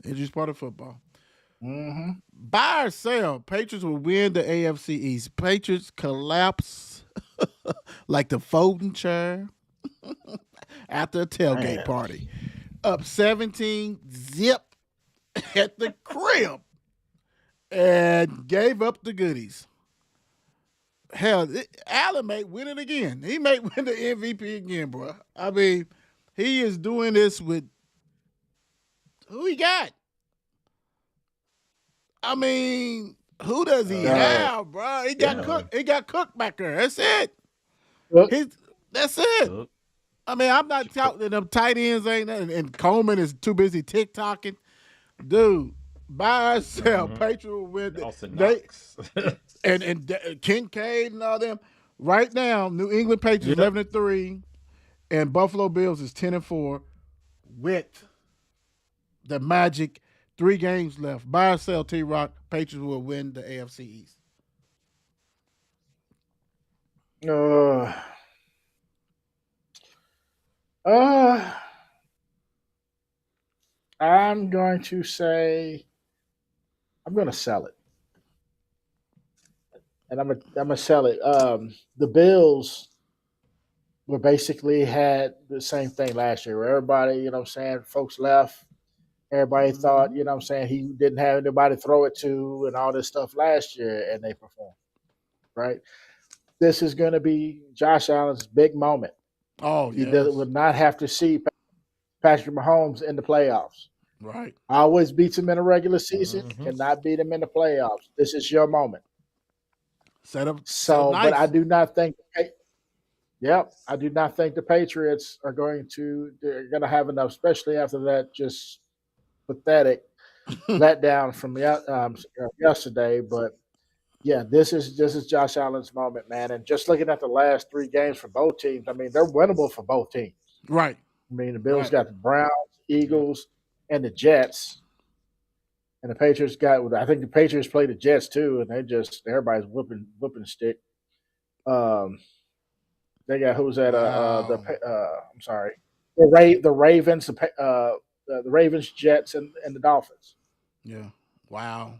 Mm-hmm. Buy or sell, Patriots will win the AFC East. Patriots collapse like the folding chair after a tailgate party. Up 17 zip at the crib and gave up the goodies. Hell, Allen may win it again. He may win the MVP again, bro. I mean, he is doing this with who he got. I mean, who does he have, bro? He got Cook. He got Cook back there. That's it. That's it. I mean, I'm not talking them tight ends ain't nothing, and Coleman is too busy TikToking. Dude, buy or sell. Patriots will win. And Kincaid and all them. Right now, New England Patriots 11-3, and Buffalo Bills is 10-4 with the magic 3 games left. Buy or sell, T-Rock. Patriots will win the AFC East. I'm going to say I'm going to sell it. and I'm gonna sell it. The Bills were basically had the same thing last year, where everybody, you know what I'm saying, folks left. Everybody thought, you know what I'm saying, he didn't have anybody to throw it to and all this stuff last year, and they performed, right? This is going to be Josh Allen's big moment. Oh, He yes. would not have to see Patrick Mahomes in the playoffs. Right. Always beats him in the regular season, cannot beat him in the playoffs. This is your moment. Set up. So, nice. but I do not think. Yep, I do not think the Patriots are going to. They're going to have enough, especially after that just pathetic letdown from yesterday. But yeah, this is Josh Allen's moment, man. And just looking at the last 3 games for both teams, I mean, they're winnable for both teams. Right. I mean, the Bills got the Browns, Eagles, and the Jets. And the Patriots got, I think the Patriots played the Jets too, and everybody's whooping stick. They got who's that? I'm sorry, the Ravens, the Ravens, Jets, and the Dolphins. Yeah. Wow.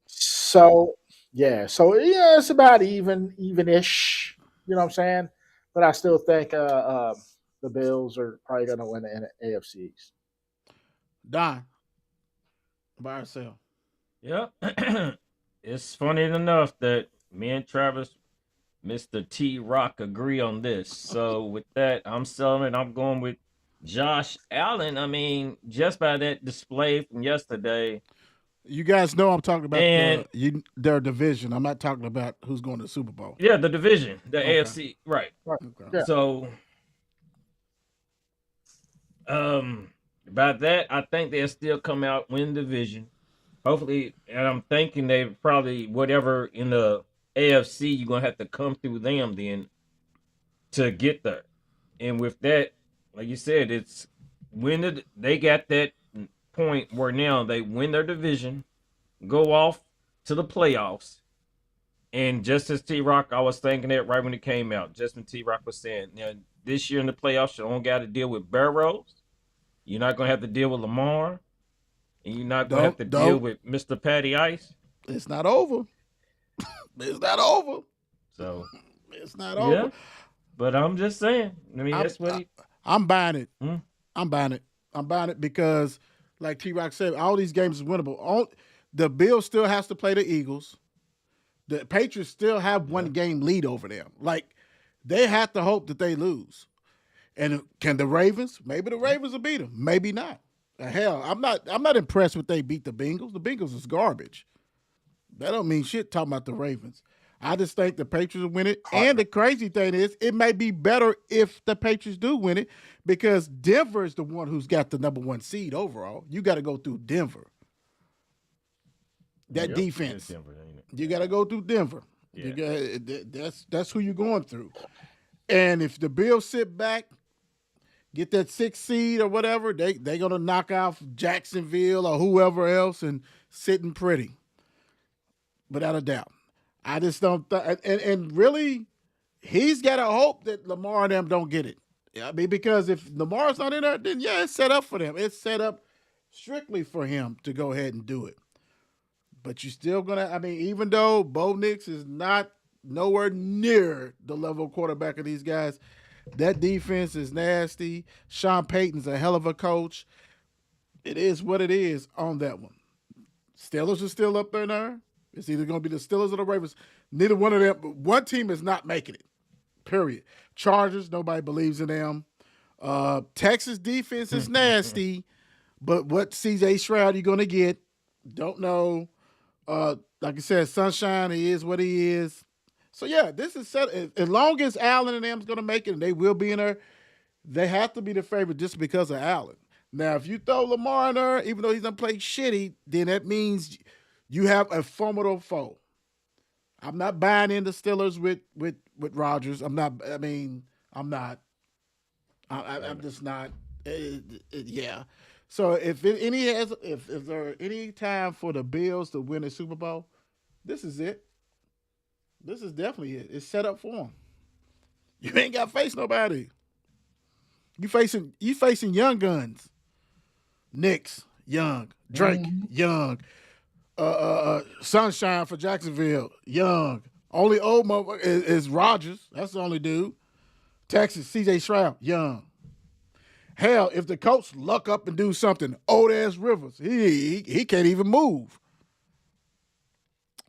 So it's about even-ish. You know what I'm saying? But I still think the Bills are probably going to win the AFC East. Don, by ourselves. Yeah. It's funny enough that me and Travis, Mr. T Rock, agree on this. So with that, I'm selling it. I'm going with Josh Allen. I mean, just by that display from yesterday. You guys know I'm talking about their division. I'm not talking about who's going to the Super Bowl. Yeah, the division, the AFC, right. Okay. Yeah. So, by that, I think they'll still come out, win the division. Hopefully, and I'm thinking they probably, whatever in the AFC, you're going to have to come through them then to get there. And with that, like you said, it's when they got that point where now they win their division, go off to the playoffs. And just as T-Rock, I was thinking that right when it came out. Just when T-Rock was saying, this year in the playoffs, you don't got to deal with Burrows. You're not going to have to deal with Lamar. And you're not going to have to deal with Mr. Patty Ice. It's not over. It's not over. So it's not over. But I'm just saying. I mean, that's what I'm buying it. I'm buying it. I'm buying it because, like T-Rock said, all these games is winnable. The Bills still has to play the Eagles. The Patriots still have one game lead over them. Like, they have to hope that they lose. And can the Ravens? Maybe the Ravens will beat them. Maybe not. Hell, I'm not impressed with they beat the Bengals. The Bengals is garbage. That don't mean shit talking about the Ravens. I just think the Patriots will win it. And the crazy thing is, it may be better if the Patriots do win it because Denver is the one who's got the number 1 seed overall. You got to go through Denver. That defense. Denver, you got to go through Denver. Yeah. That's who you're going through. And if the Bills sit back, get that 6th seed or whatever, they're going to knock out Jacksonville or whoever else and sitting pretty. Without a doubt. I just don't and really, he's got to hope that Lamar and them don't get it. I mean, because if Lamar's not in there, then it's set up for them. It's set up strictly for him to go ahead and do it. But you're still going to, I mean, even though Bo Nix is not nowhere near the level of quarterback of these guys, that defense is nasty. Sean Payton's a hell of a coach. It is what it is on that one. Steelers are still up there. It's either going to be the Steelers or the Ravens. Neither one of them. One team is not making it, period. Chargers, nobody believes in them. Texas defense is nasty, but what C.J. Stroud you going to get? Don't know. Like I said, Sunshine, he is what he is. So, yeah, this is set. As long as Allen and them's going to make it, and they will be in there, they have to be the favorite just because of Allen. Now, if you throw Lamar in there, even though he's done played shitty, then that means you have a formidable foe. I'm not buying into Steelers with Rodgers. I'm not. I'm just not. Yeah. So if there any time for the Bills to win a Super Bowl, this is it. This is definitely it. It's set up for them. You ain't got to face nobody. You facing young guns. Knicks, young. Drake, young. Sunshine for Jacksonville, young. Only old motherfucker is Rogers. That's the only dude. Texas, C.J. Stroud, young. Hell, if the Colts luck up and do something, old ass Rivers, he can't even move.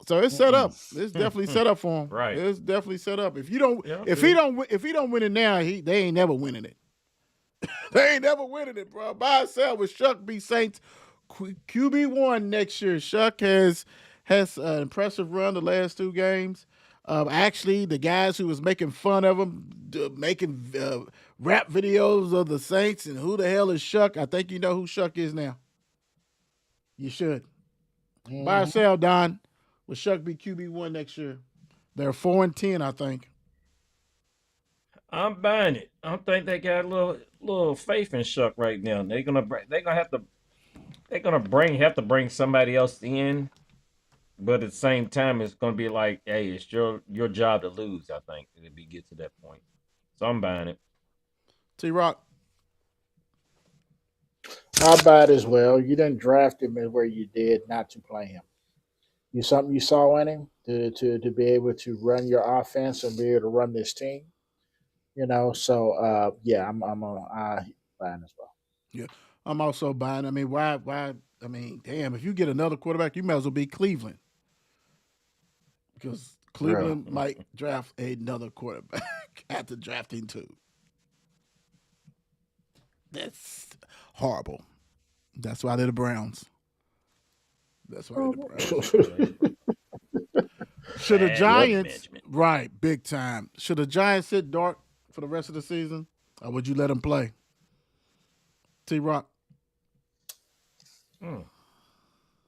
So it's set up. It's definitely set up for him. Right. It's definitely set up. If you don't, Yeah, if yeah. he don't win it now, they ain't never winning it. They ain't never winning it, bro. By itself with Shuck be Saints QB1 next year. Shuck has an impressive run the last 2 games. Actually, the guys who was making fun of him, making rap videos of the Saints and who the hell is Shuck, I think you know who Shuck is now. You should. Buy or sell, Don. Will Shuck be QB1 next year? They're 4-10, I think. I'm buying it. I don't think they got a little faith in Shuck right now. They're gonna have to bring somebody else in, but at the same time, it's gonna be like, hey, it's your job to lose. I think if we get to that point, so I'm buying it. T-Rock. I'll buy it as well. You didn't draft him where you did not to play him. Something you saw in him to be able to run your offense and be able to run this team. So yeah, I'm buying as well. Yeah, I'm also buying. I mean, why? I mean, damn, if you get another quarterback, you might as well be Cleveland. Because Cleveland might draft another quarterback after drafting 2. That's horrible. That's why they're the Browns. That's why they're the Browns. Should the Bad luck Giants, management. right, big time. Should the Giants sit Dart for the rest of the season? Or would you let him play? T-Rock. Man,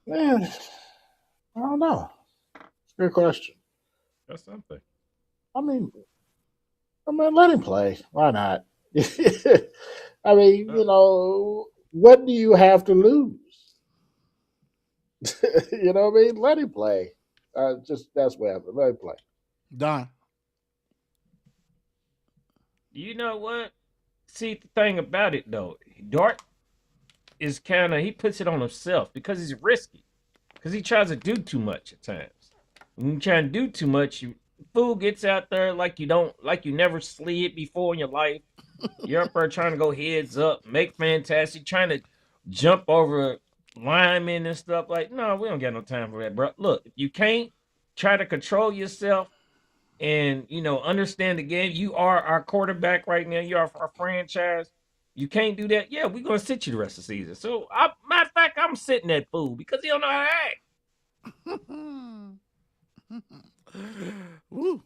I don't know. It's a good question. That's something. I mean, let him play. Why not? I mean, what do you have to lose? You know what I mean? Let him play. That's what happened. Let him play. Don. You know what? See, the thing about it though, Dart is he puts it on himself because he's risky. Because he tries to do too much at times. When you try to do too much, fool gets out there like you never slid before in your life. You're up there trying to go heads up, make fantastic, trying to jump over linemen and stuff. Like, no, we don't got no time for that, bro. Look, if you can't try to control yourself and understand the game, you are our quarterback right now. You are our franchise. You can't do that. Yeah, we're gonna sit you the rest of the season. So, matter of fact, I'm sitting that fool because he don't know how to act. Woo.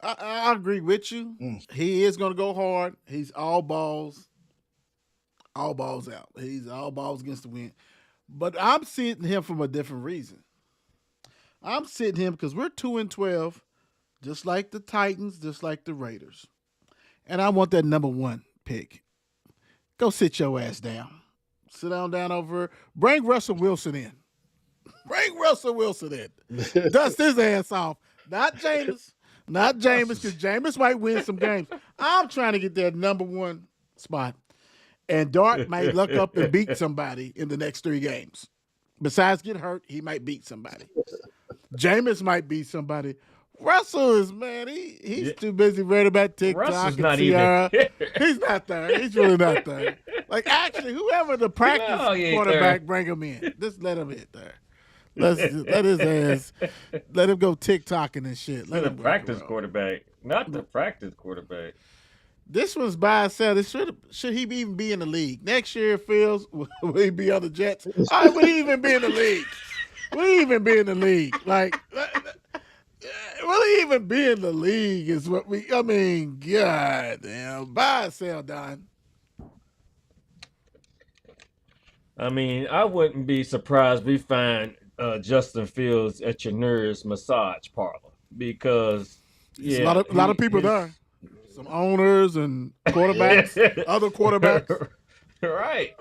I agree with you. He is going to go hard. He's all balls out. He's all balls against the wind. But I'm sitting him from a different reason. I'm sitting him because we're 2-12, just like the Titans, just like the Raiders. And I want that number 1 pick. Go sit your ass down. Sit down over. Bring Russell Wilson in. Dust his ass off. Not Jameis. Because Jameis might win some games. I'm trying to get that number 1 spot. And Dart might luck up and beat somebody in the next 3 games. Besides get hurt, he might beat somebody. Jameis might beat somebody. Russell is, man, he's too busy worried about TikTok Russell's and not Ciara. even. He's not there. He's really not there. Like, actually, whoever the practice No, he ain't quarterback, there. bring him in. Just let him hit there. Let his ass, let him go TikToking and shit. Let The him work practice around. quarterback, not the practice quarterback. This one's by itself. This should he even be in the league next year? Fields will he be on the Jets? All right, would he even be in the league? Would he even be in the league? Like, will he even be in the league? Is what we. I mean, God damn. Buy or sell, Don. I mean, I wouldn't be surprised we find Justin Fields at your nurse massage parlor because There's a lot of people there. Some owners and quarterbacks, other quarterbacks. Right.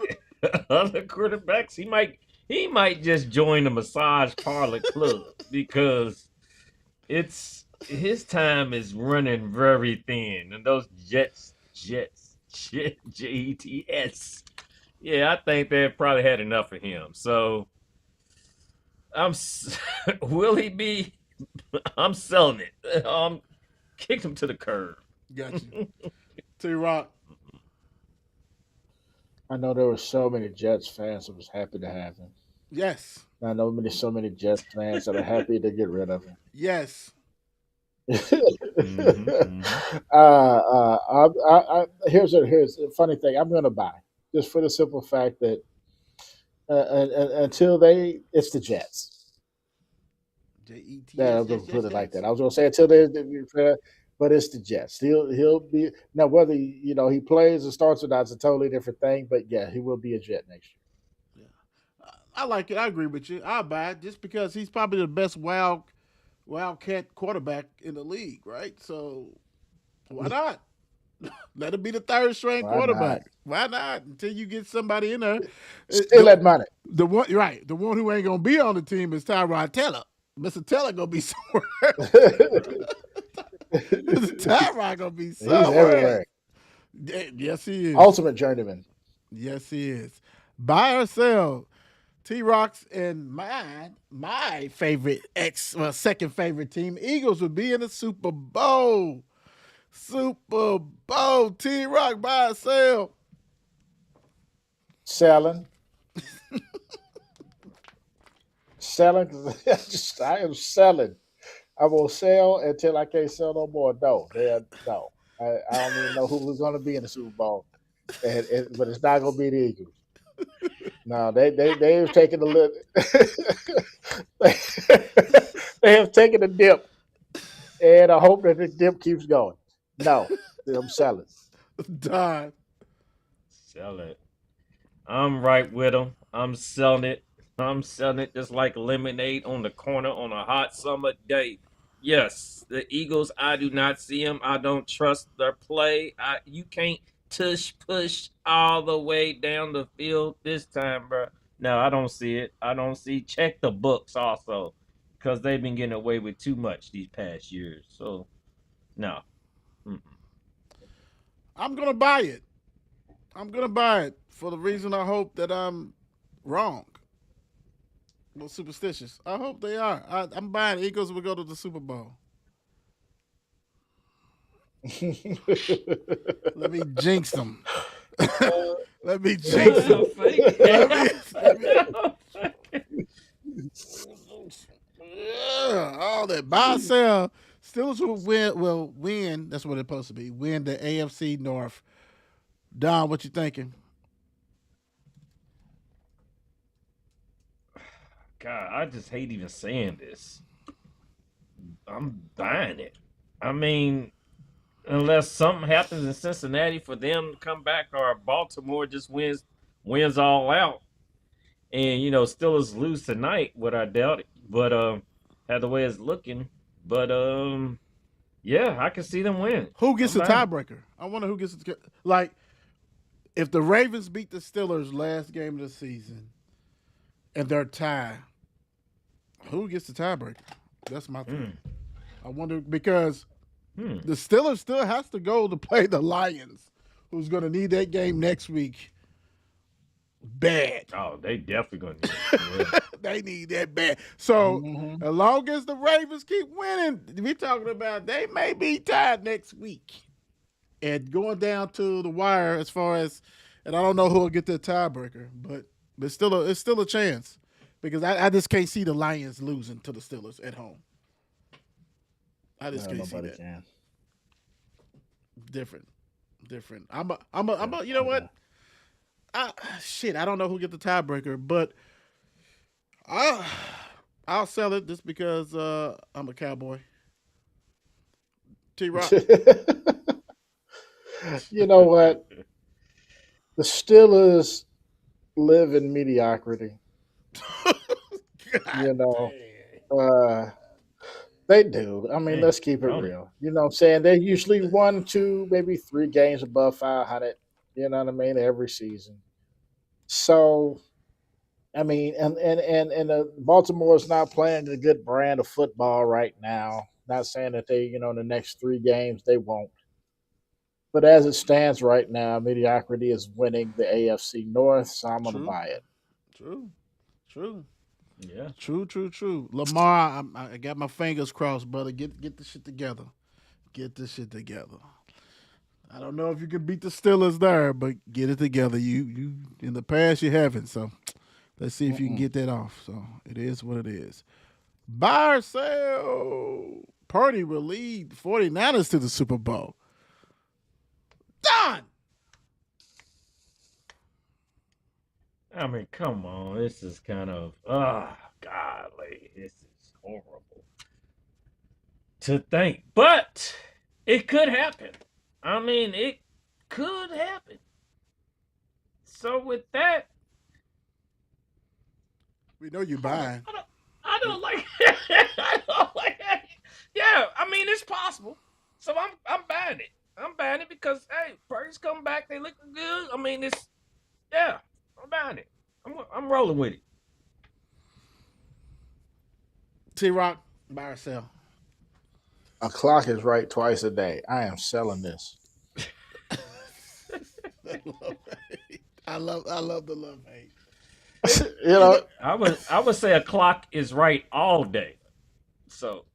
Other quarterbacks. He might just join the massage parlor club because his time is running very thin. And those Jets, Jets. Yeah, I think they've probably had enough of him. So will he be I'm selling it. Kicked him to the curb. Got you. T-Rock. I know there were so many Jets fans that was happy to have him. Yes. I know so many Jets fans that are happy to get rid of him. Yes. Here's a funny thing. I'm going to buy just for the simple fact that until it's the Jets. Jets. Yeah, I'm going to put it like that. I was going to say until but it's the Jets. He'll be now whether he plays or starts or not is a totally different thing. But yeah, he will be a Jet next year. Yeah. I like it. I agree with you. I'll buy it just because he's probably the best wildcat quarterback in the league, right? So why not? Let him be the third string Why quarterback. not? Why not? Until you get somebody in there. Still that money. The one right. The one who ain't gonna be on the team is Tyrod Taylor. Mr. Taylor gonna be somewhere. Mr. Tyrod gonna be He's somewhere. everywhere. Yes, he is. Ultimate journeyman. Yes, he is. Buy or sell. T-Rocks and my favorite second favorite team, Eagles, would be in the Super Bowl. Super Bowl. T-Rock, buy or sell. Selling. Selling. I am selling. I will sell until I can't sell no more. No. No. I don't even know who's going to be in the Super Bowl. But it's not going to be the Eagles. No, they've taken a little. They have taken a dip, and I hope that the dip keeps going. No, I'm selling. Don. Sell it. I'm right with him. I'm selling it. I'm selling it just like lemonade on the corner on a hot summer day. Yes, the Eagles, I do not see them. I don't trust their play. You can't tush push all the way down the field this time, bro. No, I don't see it. I don't see. Check the books also, because they've been getting away with too much these past years. So, no. Mm-mm. I'm gonna buy it. I'm gonna buy it for the reason I hope that I'm wrong. Well, superstitious. I hope they are. I'm buying Eagles will go to the Super Bowl. Let me jinx them. Let me jinx them. All that buy sell. Steelers will win. That's what it's supposed to be. Win the AFC North. Don, what you thinking? God, I just hate even saying this. I'm buying it. I mean, unless something happens in Cincinnati for them to come back, or Baltimore just wins all out, and Steelers lose tonight, what I doubt it. But had the way it's looking, but yeah, I can see them win. Who gets I'm the buying it. tiebreaker? I wonder who gets the like. If the Ravens beat the Steelers last game of the season, and they're tied, who gets the tiebreaker? That's my thing. I wonder because the Steelers still has to go to play the Lions, who's going to need that game next week. Bad. Oh, they definitely gonna need it. Yeah. They need that bad. So Mhm. as long as the Ravens keep winning, we talking about they may be tied next week. And going down to the wire as far as, and I don't know who will get the tiebreaker, but it's still a chance because I just can't see the Lions losing to the Steelers at home. I just No, can't see nobody that. can. Different. You know what? I don't know who get the tiebreaker, but I'll sell it just because I'm a cowboy. T-Rock. You know what? The Steelers live in mediocrity. You know, uh, they do. I mean, Man, let's keep it don't it? real. You know what I'm saying? They're usually 1, 2, maybe 3 games above 500. You know what I mean? Every season. So, I mean, and Baltimore's not playing a good brand of football right now. Not saying that they, in the next 3 games they won't. But as it stands right now, mediocrity is winning the AFC North, so I'm going to True. buy it. True. Yeah. True. Lamar, I got my fingers crossed, brother. Get the shit together. Get this shit together. I don't know if you can beat the Steelers there, but get it together. You in the past you haven't, so let's see if you can Mm-mm. get that off. So it is what it is. Buy or sell. Purdy will lead 49ers to the Super Bowl. Done. I mean, come on. This is kind of golly, this is horrible to think, but it could happen. I mean, it could happen. So with that, We know you buying. I don't like. I don't like. Yeah, I mean, it's possible. So I'm buying it. I'm buying it because hey, Purdy's coming back. They looking good. I mean, it's yeah. I'm buying it. I'm rolling with it. T-Rock, buy or sell. A clock is right twice a day. I am selling this. I love the love hate. You know, I would say a clock is right all day. So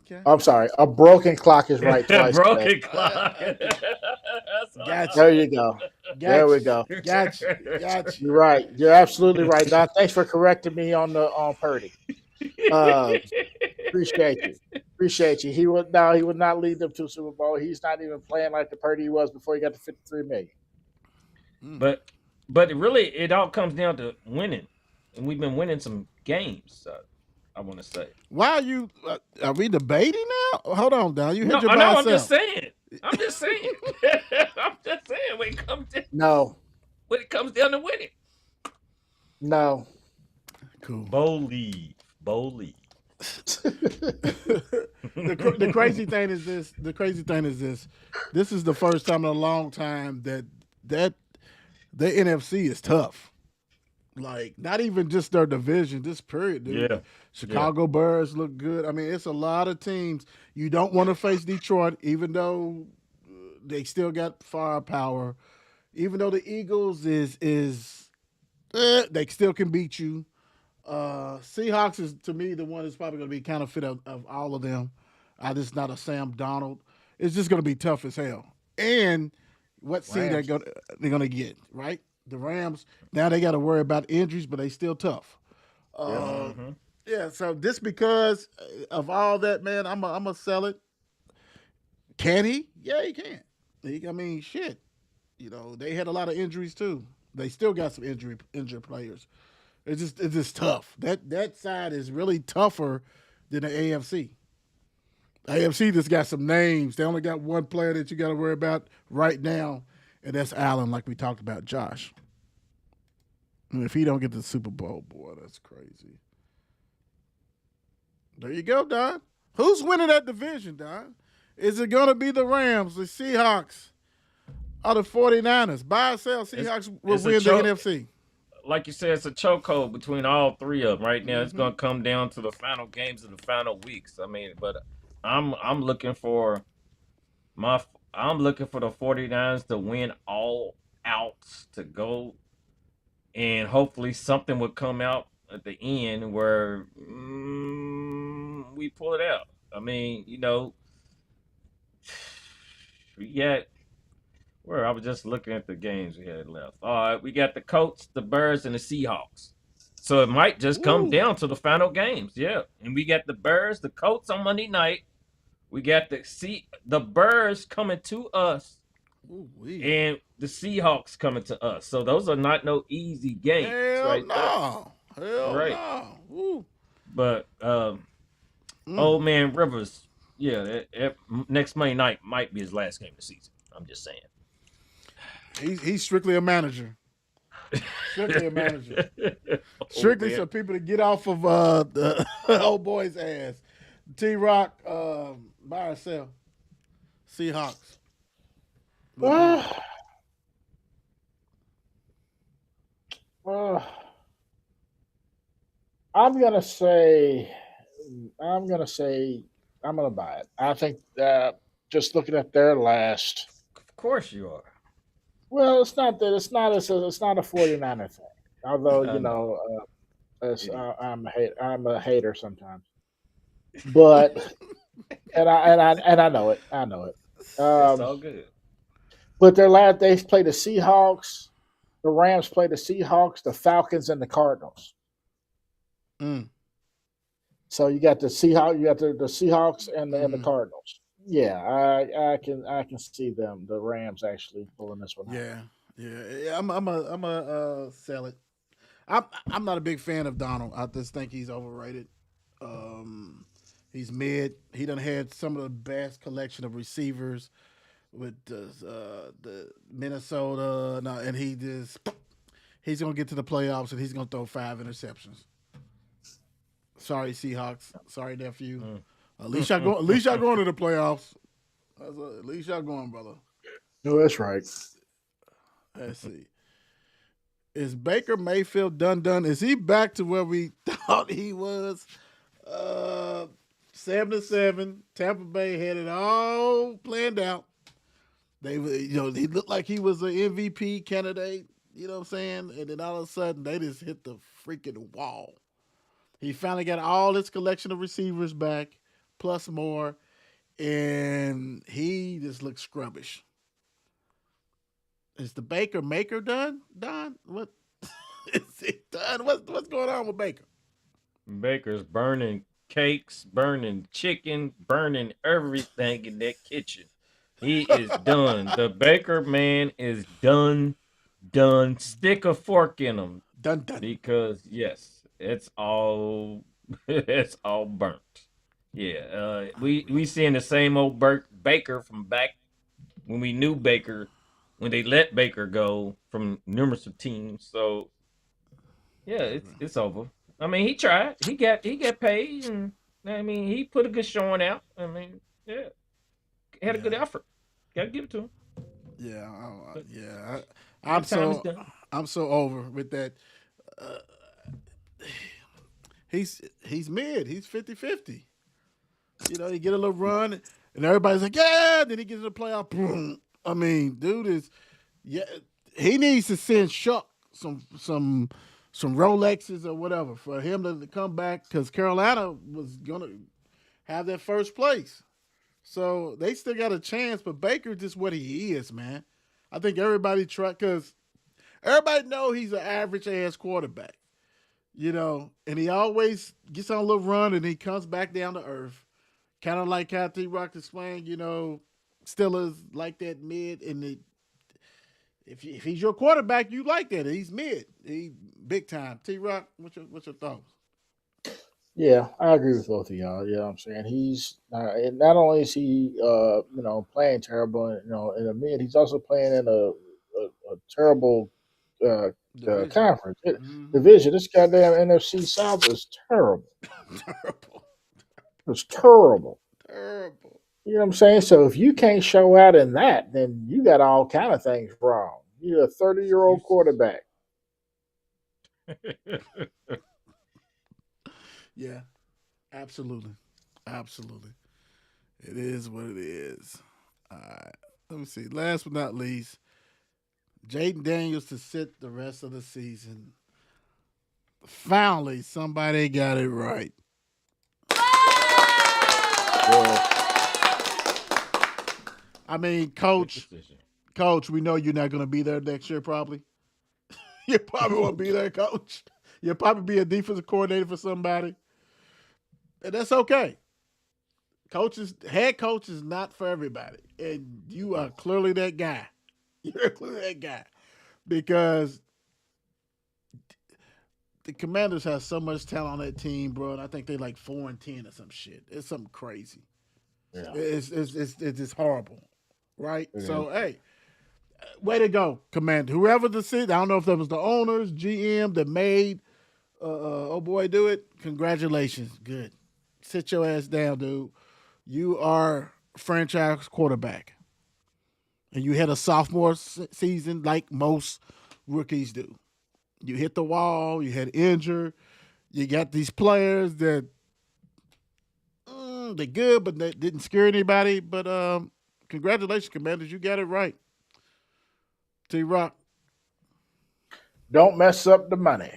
Okay. I'm sorry. A broken clock is right twice a day. broken clock. Gotcha. There you go. There we go. Gotcha. You're right. You're absolutely right. Don, thanks for correcting me on Purdy. Appreciate you. He would not lead them to a Super Bowl. He's not even playing like the Purdy he was before he got to 53 million. But really, it all comes down to winning, and we've been winning some games. I want to say. Why are you? Are we debating now? Hold on, Don. You hit No, your I buy know. or I'm sell. just saying. I'm just saying. I'm just saying. No. When it comes down to winning, No. Cool. Bowley. The crazy thing is this. This is the first time in a long time that the NFC is tough. Like not even just their division, this period. Dude. Yeah. Chicago Bears look good. I mean, it's a lot of teams. You don't want to face Detroit, even though they still got firepower. Even though the Eagles they still can beat you. Seahawks is to me the one that's probably going to be counterfeit of all of them. Just not a Sam Donald. It's just going to be tough as hell. And what seed they're going to get, right? The Rams, now they got to worry about injuries, but they still tough. Yeah, so just because of all that, man, I'm going to sell it. Can he? Yeah, he can. I mean, shit. You know, they had a lot of injuries too. They still got some injured players. It's just tough. That side is really tougher than the AFC. AFC just got some names. They only got one player that you got to worry about right now, and that's Allen, like we talked about, Josh. And if he don't get the Super Bowl, boy, that's crazy. There you go, Don. Who's winning that division, Don? Is it going to be the Rams, the Seahawks, or the 49ers? Buy or sell, Seahawks will win the NFC. Like you said, it's a chokehold between all three of them right now. It's going to come down to the final games of the final weeks. I mean, but I'm looking for the 49ers to win all outs to go, and hopefully something will come out at the end where we pull it out. I mean, you know, we got where I was just looking at the games we had left. All right, we got the Colts, the Bears, and the Seahawks. So it might just come down to the final games. Yeah. And we got the Bears, the Colts on Monday night. We got the Bears coming to us. And the Seahawks coming to us. So those are not no easy games. Hell no. No. Woo. But old man Rivers, yeah, next Monday night might be his last game of the season. I'm just saying. He's strictly a manager. Strictly a manager. Strictly so people to get off of the old boy's ass. T-Rock, buy or sell? Seahawks. I'm gonna say I'm gonna buy it. I think just looking at their last. Of course you are. Well, it's not that. It's not a 49er thing. Although Idiot. I'm a hater sometimes, but and I know it. I know it. It's Um, all good. but their last they played the Seahawks. The Rams played the Seahawks, the Falcons, and the Cardinals. Mm. So you got the Seahawks, you got the Seahawks and the Hmm. Cardinals. Yeah, I can see them, the Rams actually pulling this one out. Yeah, yeah. I'm a sell it. I'm not a big fan of Donald. I just think he's overrated. Um, he's mid. He done had some of the best collection of receivers with the Minnesota, no, and he's gonna get to the playoffs and he's gonna throw 5 interceptions. Sorry, Seahawks. Sorry, nephew. Mm. At least y'all go. At least y'all going to the playoffs. At least y'all going, brother. No, that's right. Let's see. Is Baker Mayfield done? Is he back to where we thought he was? 7-7. Tampa Bay had it all planned out. He looked like he was an MVP candidate. You know what I'm saying? And then all of a sudden, they just hit the freaking wall. He finally got all his collection of receivers back, plus more, and he just looks scrubbish. Is the Baker Maker done? Don? What is he done? What's going on with Baker? Baker's burning cakes, burning chicken, burning everything in that kitchen. He is done. The Baker man is done. Done. Stick a fork in him Done. because yes, it's all it's all burnt. Yeah, we seeing the same old Baker from back when we knew Baker when they let Baker go from numerous of teams. So yeah, it's over. I mean, he tried. He got paid, and I mean, he put a good showing out. I mean, yeah, had a good Yeah, effort. Got to give it to him. yeah, But yeah. I'm that time is so done. I'm so over with that. Uh, he's mid. He's 50-50. He get a little run, and everybody's like, yeah. Then he gets in the playoff. Boom. I mean, dude is yeah. He needs to send Chuck some Rolexes or whatever for him to come back because Carolina was gonna have that first place. So they still got a chance, but Baker just what he is, man. I think everybody try because everybody know he's an average ass quarterback, and he always gets on a little run and he comes back down to earth. Kind of like how T Rock explained, Steelers like that mid and if he's your quarterback, you like that. He's mid. He big time. T Rock, what's your thoughts? Yeah, I agree with both of y'all. You know what I'm saying? He's and not only is he playing terrible, in a mid, he's also playing in a terrible uh, Division. conference Mm-hmm. division. This goddamn NFC South is terrible. Terrible. It's terrible. Terrible. You know what I'm saying? So if you can't show out in that, then you got all kind of things wrong. You're a 30-year-old quarterback. Yeah, absolutely. Absolutely. It is what it is. All right. Let me see. Last but not least, Jaden Daniels to sit the rest of the season. Finally, somebody got it right. Well, I mean, Good decision. coach, we know you're not going to be there next year, probably. You probably won't be there, coach. You'll probably be a defensive coordinator for somebody. And that's okay. Head coach is not for everybody. And you are clearly that guy. You're clearly that guy. Because the Commanders have so much talent on that team, bro. And I think they like 4-10 or some shit. It's something crazy. yeah, It's just horrible, right? it is. So hey, way to go, Commander. Whoever the I don't know if that was the owners, GM that made oh boy do it. Congratulations, good. Sit your ass down, dude. You are franchise quarterback, and you had a sophomore season like most rookies do. You hit the wall. You had injured. You got these players that they're good, but they didn't scare anybody. But congratulations, Commanders. You got it right. T Rock. Don't mess up the money.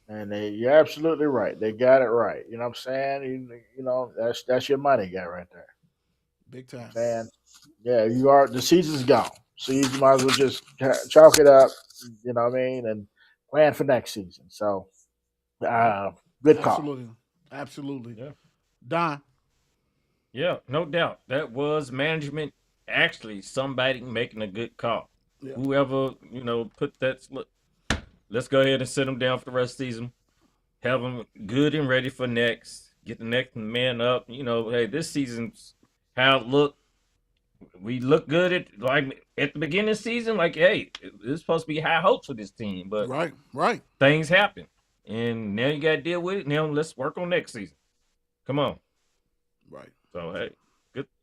And you're absolutely right. They got it right. You know what I'm saying? That's your money guy right there. Big time. Saying, yeah, you are. The season's gone, so you might as well just chalk it up. You know what I mean, and plan for next season. So, good call. Absolutely. Absolutely. Yeah. Don. Yeah, no doubt. That was management. Actually, somebody making a good call. Yeah. Whoever, put that. Look, let's go ahead and sit them down for the rest of the season. Have them good and ready for next. Get the next man up. Hey, this season's how it looked. We look good at the beginning of the season. Like, hey, it's supposed to be high hopes for this team, but Right. things happen, and now you got to deal with it. Now let's work on next season. Come on. Right. So hey,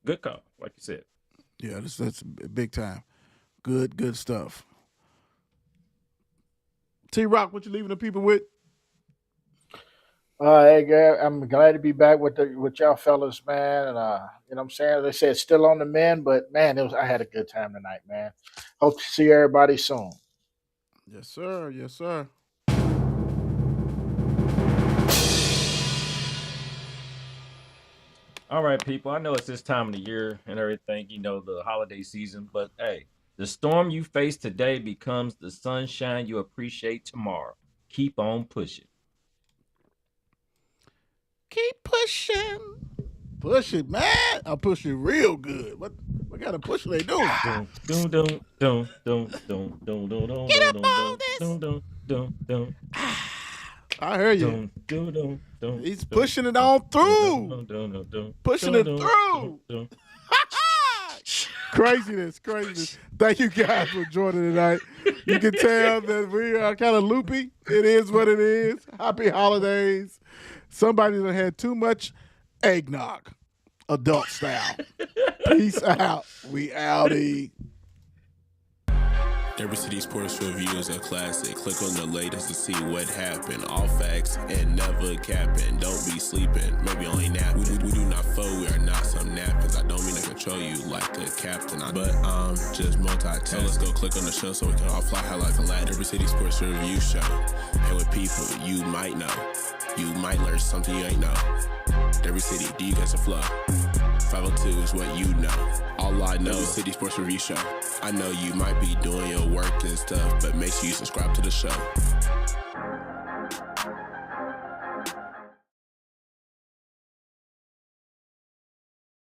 good call, like you said. Yeah, that's big time. Good stuff. T-Rock, what you leaving the people with? Hey, Gary, I'm glad to be back with y'all fellas, man. And you know what I'm saying? They said still on the men, but man, I had a good time tonight, man. Hope to see everybody soon. Yes, sir. Yes, sir. All right, people. I know it's this time of the year and everything, the holiday season, but hey, the storm you face today becomes the sunshine you appreciate tomorrow. Keep on pushing. Keep pushing. Push it, man. I push it real good. What kind of push are they doing? Get up on this. I hear you. He's pushing it on through. Pushing it through. Craziness. Thank you guys for joining tonight. You can tell that we are kind of loopy. It is what it is. Happy holidays. Somebody that had too much eggnog, adult style. Peace out. We outie. Every City Sports Review is a classic. Click on the latest to see what happened. All facts and never capping. Don't be sleeping, maybe only napping. We do not fold, we are not some nappers. I don't mean to control you like a captain, but I'm just multitasking. So let's go click on the show so we can all fly high like a lad. Every City Sports Review show. And with people you might know. You might learn something you ain't know. Every city, do you guys a flow? 502 is what you know. All I know is City Sports Review Show. I know you might be doing your work and stuff, but make sure you subscribe to the show.